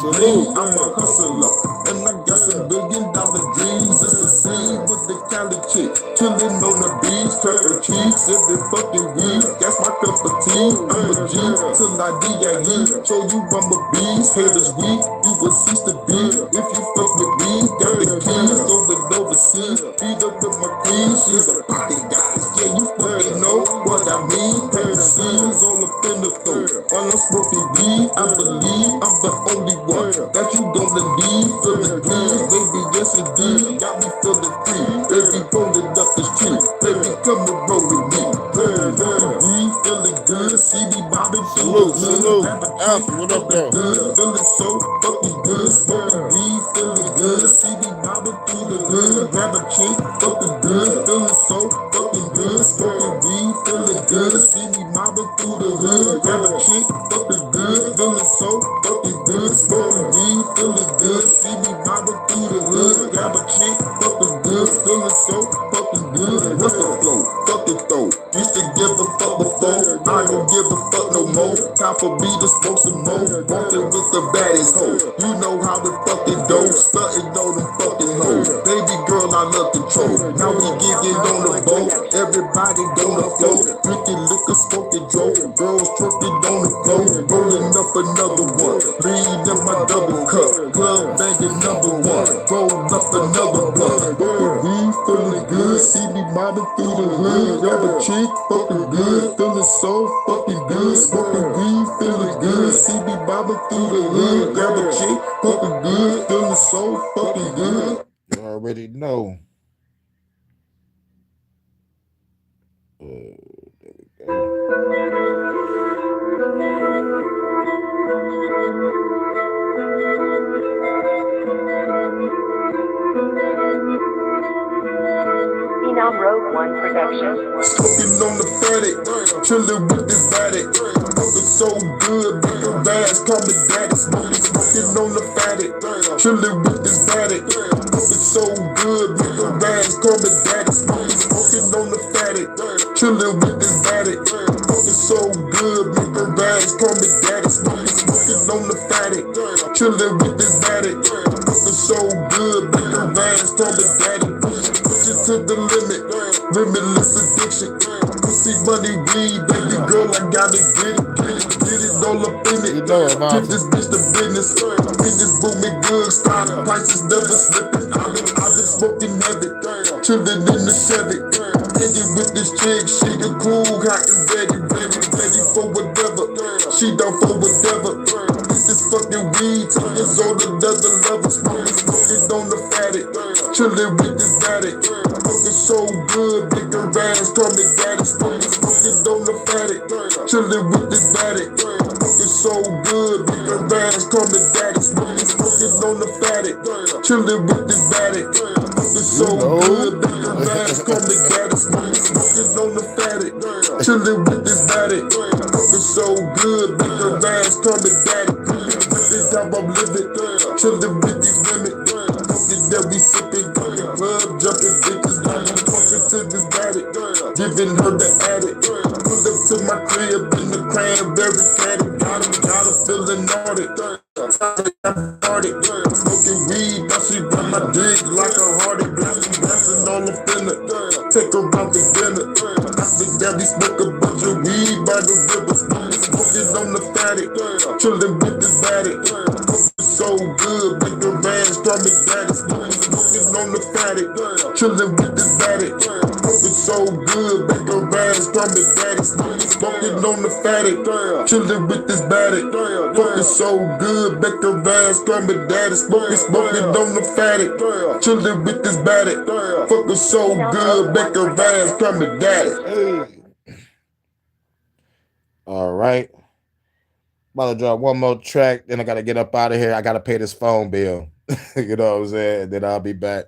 Salute. I'm a hustler, and I got some $1 billion dreams. It's a scene with the Cali chick, chilling on the beach, pepper cheeks, every fucking week. That's my cup of tea. I'm a G till I D.I.E. Show you I'm a beast, haters weak. You will cease to be if you fuck with me. Got the keys going overseas. Feed up with my queen, she's a party goddess. Yeah, you fucking know what I mean. Paper scenes all up in the throat. While I'm smoking weed, I believe I'm the only one that you gonna leave. Feeling good, baby, yes indeed. Got me feeling free. Baby, rolling up the street. Baby, come and roll with me. We feeling good, see me bobbing through the hood. Alpha, what up, though? Feeling so fucking good. Smoking weed, feeling good. See me bobbing through the hood. Grab a chick, fucking good. Feeling so fucking good. Smoking weed, feeling good. See me mobbing through the hood. Grab a chick, fucking good. Feeling so fucking good. Smoking weed, feeling good. See me mobbing through the hood. Grab a chick, fucking good. Feeling so fucking good. What's the flow? Fuck it though. Used to give a fuck before. I don't give a fuck no more. Time for me to smoke some more. Walking with the baddest hoe. You know how to fucking do. Stunting on them fucking hoes. Baby girl, I out of control. Now we getting on the boat, everybody on the floor, drinking liquor, smoking dope, girls twerking on the floor, rolling up another one, lean in my double cup, club banging number one, roll up another blunt. We feeling good, see me mobbing through the hood, got a chick fucking good, feeling so fucking good, smoking weed, feeling good, see me mobbing through the hood, got a chick fucking good, feeling so fucking good. You already know. There we go. Phenom Rogue One Production. Smoking on the fatty, chillin' with this addict. Looking so good, big ass, call me daddy. Smoking on the fatty, chillin' with this addict. Looking so good, big ass, call me daddy. Smoking on the fatty, chillin' with this addict. Looking so good, big ass, call me daddy. Smoking on the fatty, chillin' with this addict. Looking so good, big ass, call me daddy. To the limit, limitless addiction. Pussy, money, weed, baby girl, I gotta get it all up in it. Get this bitch to business. Business booming good, stock prices never slipping. I've been smoking heavy, chillin' in the Chevy. Hanging with this chick, she the cool, hot and ready for whatever. She down for whatever. This fucking weed, is on another level. Smoking on the fatty, chillin' with this addict. Looking so good, bigger ass, call me daddy. Smoking on the fatty, chillin' with this addict. Looking so good, bigger ass, call me daddy. Smoking on the fatty, chillin' with this addict. Looking so good, bigger ass, call me daddy. Smoking on the fatty, chillin' with this addict. Looking so good, bigger ass, call me daddy. This time I'm living, chillin' with these women. Talking that we sippin', club jumping bitches. I'm talking to this addict, giving her the addict. Pulled up to my crib in the cranberry caddy. Got her feeling naughty. Smoking weed, now she run my dick like a hardy. Blasting all up in it, take her out to dinner. I think that we smoke a bunch of weed by the river. Smoking on the fatty, chillin' with this addict. So good, make the man call me daddy. Smoking on the fatty, chillin' with this addict. Looking so good, make the man call me daddy. Smoking on the fatty, chillin' with this addict. Looking so good, make the man call me daddy. Smoking on the fatty, chillin' with this addict. Fucking so good, make the man call me daddy. Hey. All right. About to drop one more track, then I gotta get up out of here. I gotta pay this phone bill. You know what I'm saying? Then I'll be back.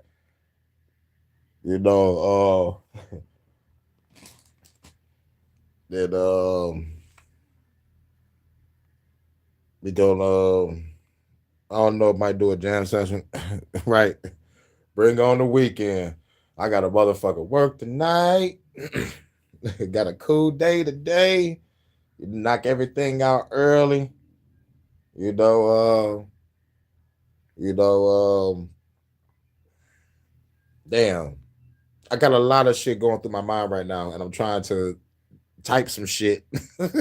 You know, then we gonna I don't know, might do a jam session. Right. Bring on the weekend. I got a motherfucker work tonight. Got a cool day today. Knock everything out early. Damn. I got a lot of shit going through my mind right now, and I'm trying to type some shit. But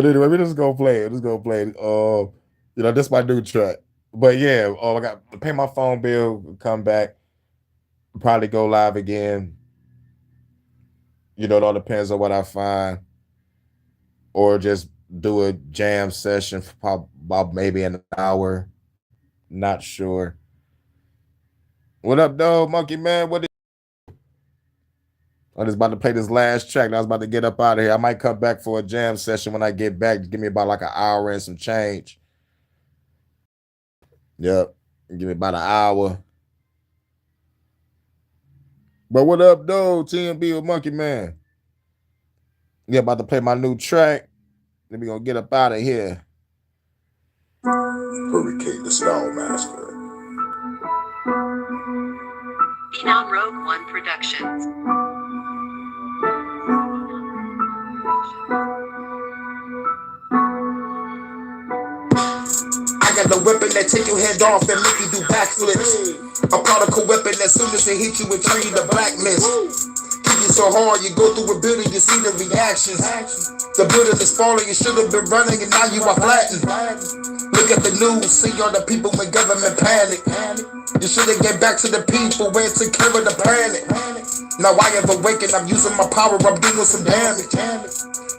anyway, we're just gonna play it. This my new track. But yeah, I got to pay my phone bill, come back, probably go live again. It all depends on what I find, or just do a jam session for about maybe an hour. Not sure. What up, though, Monkey Man? I'm just about to play this last track. And I was about to get up out of here. I might come back for a jam session when I get back. Just give me about like an hour and some change. Yep. Give me about an hour. But what up, though? TMB with Monkey Man. Yeah, about to play my new track. Then we gonna get up out of here. Hurricane the Style Master. Phenom Rogue One Productions. I got the weapon that take your head off and make you do backflips. A particle weapon as soon as it hit you, it turn you to blackness. Keep you so hard, you go through a building, you see the reactions. The building is falling, you should have been running, and now you are flattened. Look at the news, see all the people in government panic. You should have get back to the people where it took care of the planet. Now I have awakened, I'm using my power, I'm doing some damage.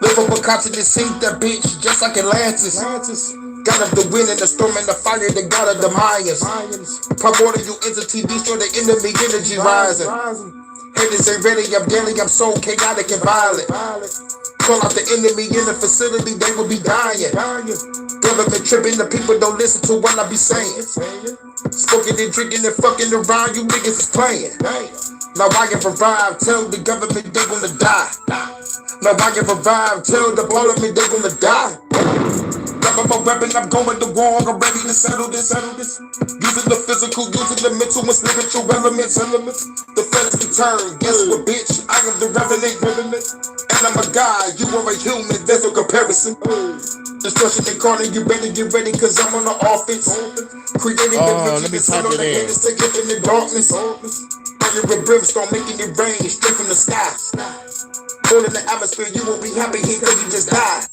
Live up a continent, sink that bitch, just like Atlantis. God of the wind and the storm and the fire, the God of the Mayans. Primordial you entity, destroy the enemy, energy rising. Haters ain't ready, I'm daily, I'm so chaotic and violent. Call out the enemy in the facility, they will be dying. Government tripping, the people don't listen to what I be saying. Smoking and drinking and fucking around, you niggas is playing. Now I have arrived, tell the government they gonna die. Now I have arrived, tell the parliament they gonna die. Grab my weapon, I'm going to war, I'm ready to settle this. Using the physical, using the mental and spiritual elements. The feds return, guess what bitch, I am the revenant. And I'm a guy, you are a human, there's no comparison. Destruction and calling, you better get ready, cause I'm on the offense. Creating the vision, sun on the haters, take it in the darkness. Fire and brimstone, making it rain, straight from the sky. All in the atmosphere, you won't be happy here cause you just died.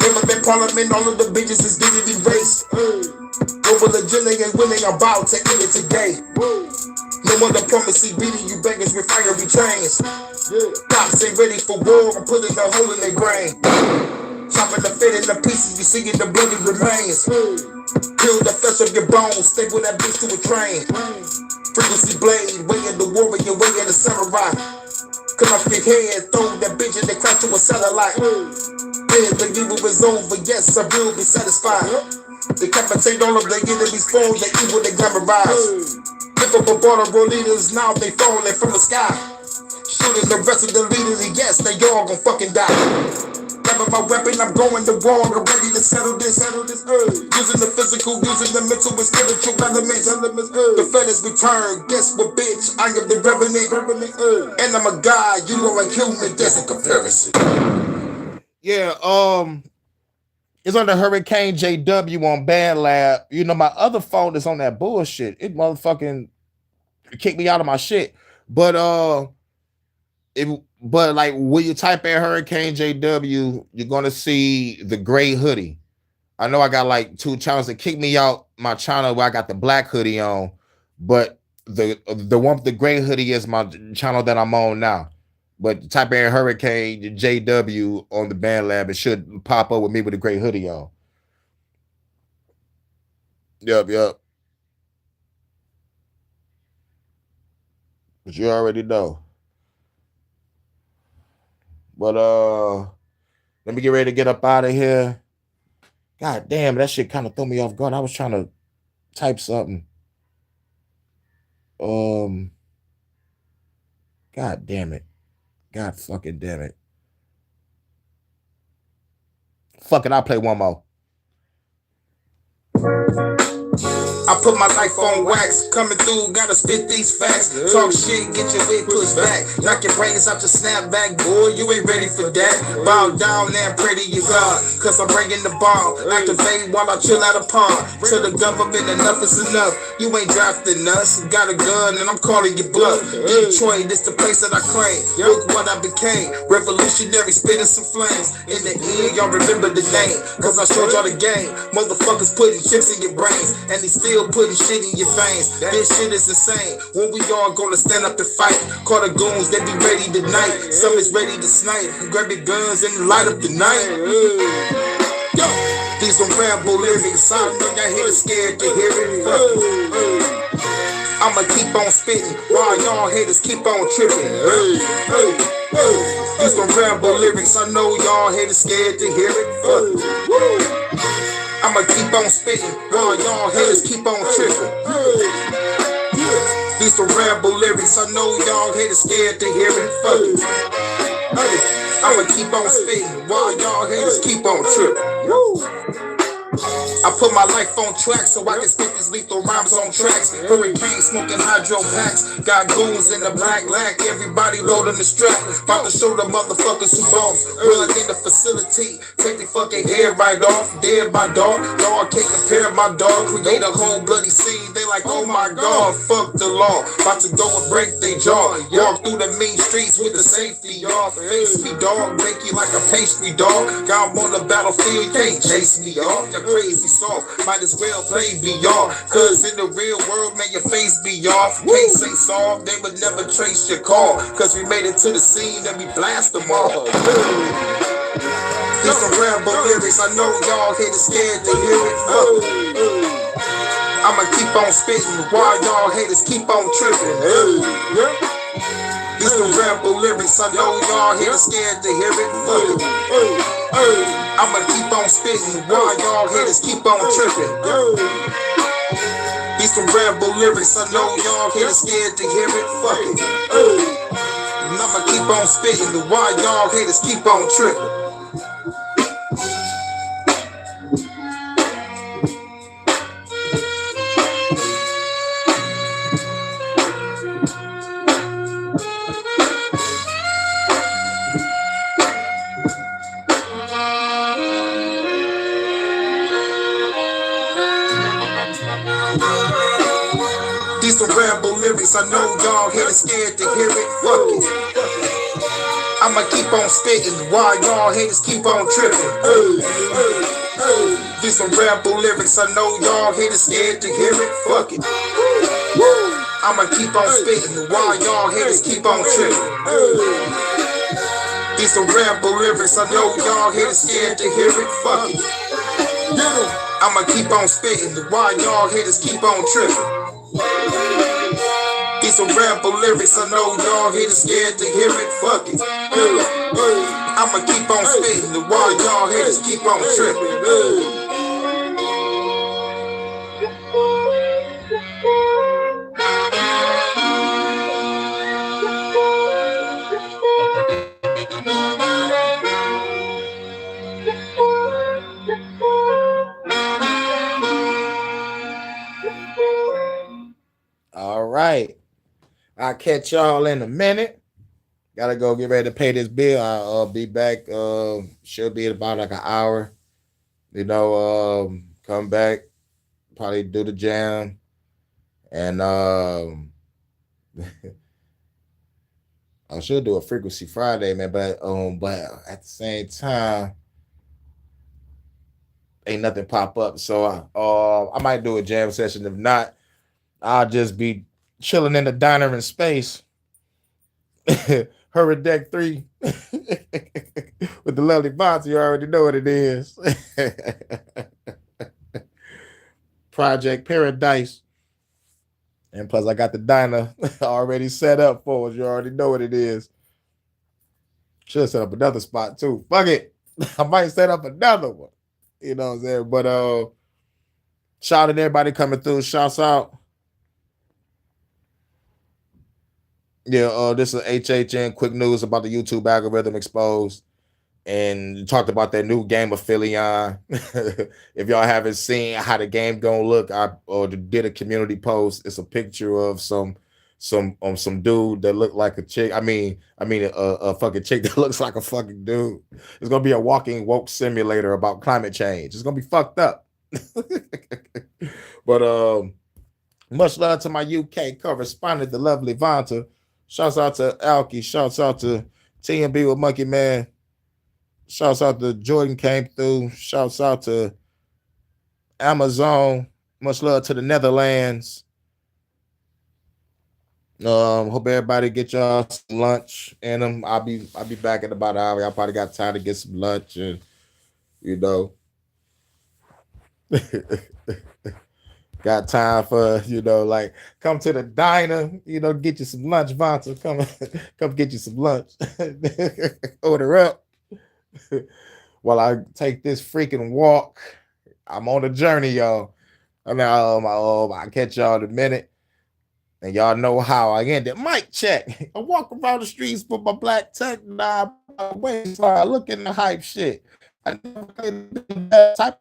Never been parliament, all of the bitches is getting erased. Global agenda and winning, I'm about to end it today. No one diplomacy beating you beggars with fiery chains. Cops ain't ready for war, I'm putting a hole in their brain. Chopping the fit in the pieces, you seeing the bloody remains. Peel the flesh of your bones, staple that bitch to a train. Frequency blade, way of the warrior, way of the samurai. Cut off your head, throw that bitch and then crash to a satellite. Yeah, the evil is over, yes, I will be satisfied. Decapitate all of the enemy's phones, the evil they glamorize. Lift up a border of leaders, now they falling from the sky. Shooting the rest of the leaders, and yes, they all gon' fucking die. Grabbing my weapon, I'm going to war, I'm ready to settle this. Using the physical, using the mental and spiritual elements. The feds return, guess what bitch, I am the revenant. And I'm a guy, you are a human, there's a comparison. Yeah, it's on the Hurricane JW on Band Lab. You know, my other phone is on that bullshit. It motherfucking kicked me out of my shit. But like when you type in Hurricane JW, you're gonna see the gray hoodie. I know I got like 2 channels that kicked me out my channel where I got the black hoodie on, but the one with the gray hoodie is my channel that I'm on now. But type in Hurricane JW on the Band Lab, it should pop up with me with a gray hoodie on. Yep. But you already know. But let me get ready to get up out of here. God damn, that shit kind of threw me off guard. I was trying to type something. God damn it. God fucking damn it. Fuck it, I'll play one more. I put my life on wax, coming through, gotta spit these facts. Talk shit, get your wig pushed back. Knock your brains out your snapback, boy, you ain't ready for that. Bow down and pray to your God, cause I'm bringing the ball. Activate while I chill out a pond. Tell the government enough is enough. You ain't drafting us, got a gun and I'm calling you bluff. Detroit, this the place that I claim. Look what I became, revolutionary, spitting some flames. In the end, y'all remember the name, cause I showed y'all the game. Motherfuckers putting chips in your brains, and they still putting shit in your veins. This shit is insane. When we all gonna stand up and fight? Call the goons, they be ready tonight. Some is ready to snipe. Grab your guns and light up the night. Yo, these are ramble lyrics. I know y'all haters scared to hear it. I'ma keep on spitting while y'all haters keep on tripping. These are ramble lyrics. I know y'all haters scared to hear it. I'ma keep on spitting while y'all haters keep on tripping. These are ramble lyrics, I know y'all haters scared to hear it. I'ma keep on spitting while y'all haters keep on tripping. I put my life on track so I can spit these lethal rhymes on tracks. Hurricane smoking hydro packs. Got goons in the black lack. Everybody loading the strap. About to show the motherfuckers who boss. Run in the facility. Take the fucking head right off. Dead my dog. Dog can't compare my dog. Create a whole bloody scene. They like, oh my god, fuck the law. About to go and break their jaw. Walk through the mean streets with the safety off. Face me, dog. Make you like a pastry dog. Got 'em on the battlefield. Can't chase me off. You're crazy soft. Might as well play VR. Cause in the real world, man, your face be off. Can't say soft. They would never trace your call. Cause we made it to the scene and we blast them all. These some ramble lyrics. I know y'all haters scared to hear it. I'ma keep on spitting while y'all haters keep on tripping. These some ramble lyrics. I know y'all haters scared to hear it. I'ma keep on spitting while y'all haters keep on tripping. These some ramble lyrics. I know y'all haters scared to hear it. Fuck it. And I'ma keep on spitting while y'all haters keep on tripping. These some ramble lyrics, I know y'all haters scared to hear it. Fuck it. I'ma keep on spitting while y'all haters keep on tripping. These some ramble lyrics, I know y'all haters scared to hear it. Fuck it. I'ma keep on spitting while y'all haters keep on tripping. These some ramble lyrics, I know y'all haters scared to hear it. Fuck it. I'ma keep on spitting while y'all haters keep on tripping. These some ramble lyrics, I know y'all haters scared to hear it. Fuck it. I'ma keep on spitting while y'all haters keep on tripping. All right. I'll catch y'all in a minute. Gotta go get ready to pay this bill. I'll be back. Should be in about like an hour. You know, come back, probably do the jam. And I should do a Frequency Friday, man, but at the same time, ain't nothing pop up. So I might do a jam session. If not, I'll just be chilling in the diner in space. Her deck 3 with the lovely Bonte. You already know what it is. Project Paradise. And plus I got the diner already set up for us. You already know what it is. Should set up another spot too. Fuck it. I might set up another one. You know what I'm saying? But shout out to everybody coming through. Shouts out. Yeah, this is HHN quick news about the YouTube algorithm exposed, and talked about that new game Affilion. If y'all haven't seen how the game gonna look, I did a community post. It's a picture of some dude that looked like a chick. I mean a fucking chick that looks like a fucking dude. It's gonna be a walking woke simulator about climate change. It's gonna be fucked up. But much love to my UK correspondent, the lovely Vonta. Shouts out to Alki. Shouts out to TMB with Monkey Man. Shouts out to Jordan came through. Shouts out to Amazon. Much love to the Netherlands. Hope everybody get y'all some lunch and them. I'll be back in about an hour. I probably got time to get some lunch and you know. Got time for, you know, like come to the diner, you know, get you some lunch, Vonta. Come get you some lunch. Order up. While I take this freaking walk. I'm on a journey, y'all. I'll catch y'all in a minute. And y'all know how I ended. Mic check. I walk around the streets with my black tech knob waistline looking the hype shit. I never type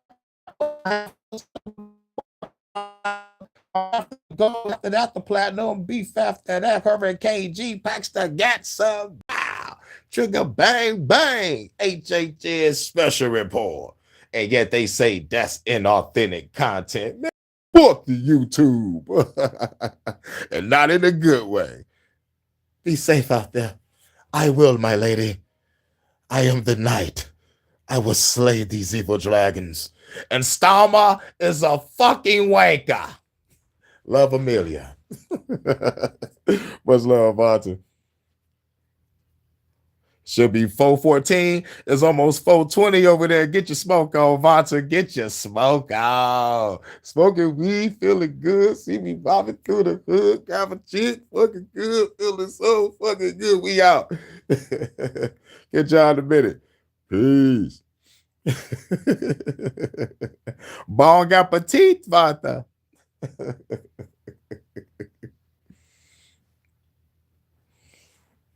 Go after that, the platinum beef after that, Hurricane G packs the gat some. Wow. Trigger bang bang. HHS special report. And yet they say that's inauthentic content. Man, fuck the YouTube. And not in a good way. Be safe out there. I will, my lady. I am the knight. I will slay these evil dragons. And Stalma is a fucking wanker. Love Amelia. Much love, Vonta. Should be 414. It's almost 420 over there. Get your smoke on, Vonta. Get your smoke on. Smoking weed, feeling good. See me bobbing through the hood. Got a chick, fucking good. Feeling so fucking good. We out. Get y'all in a minute. Peace. Bon appetit, Vonta.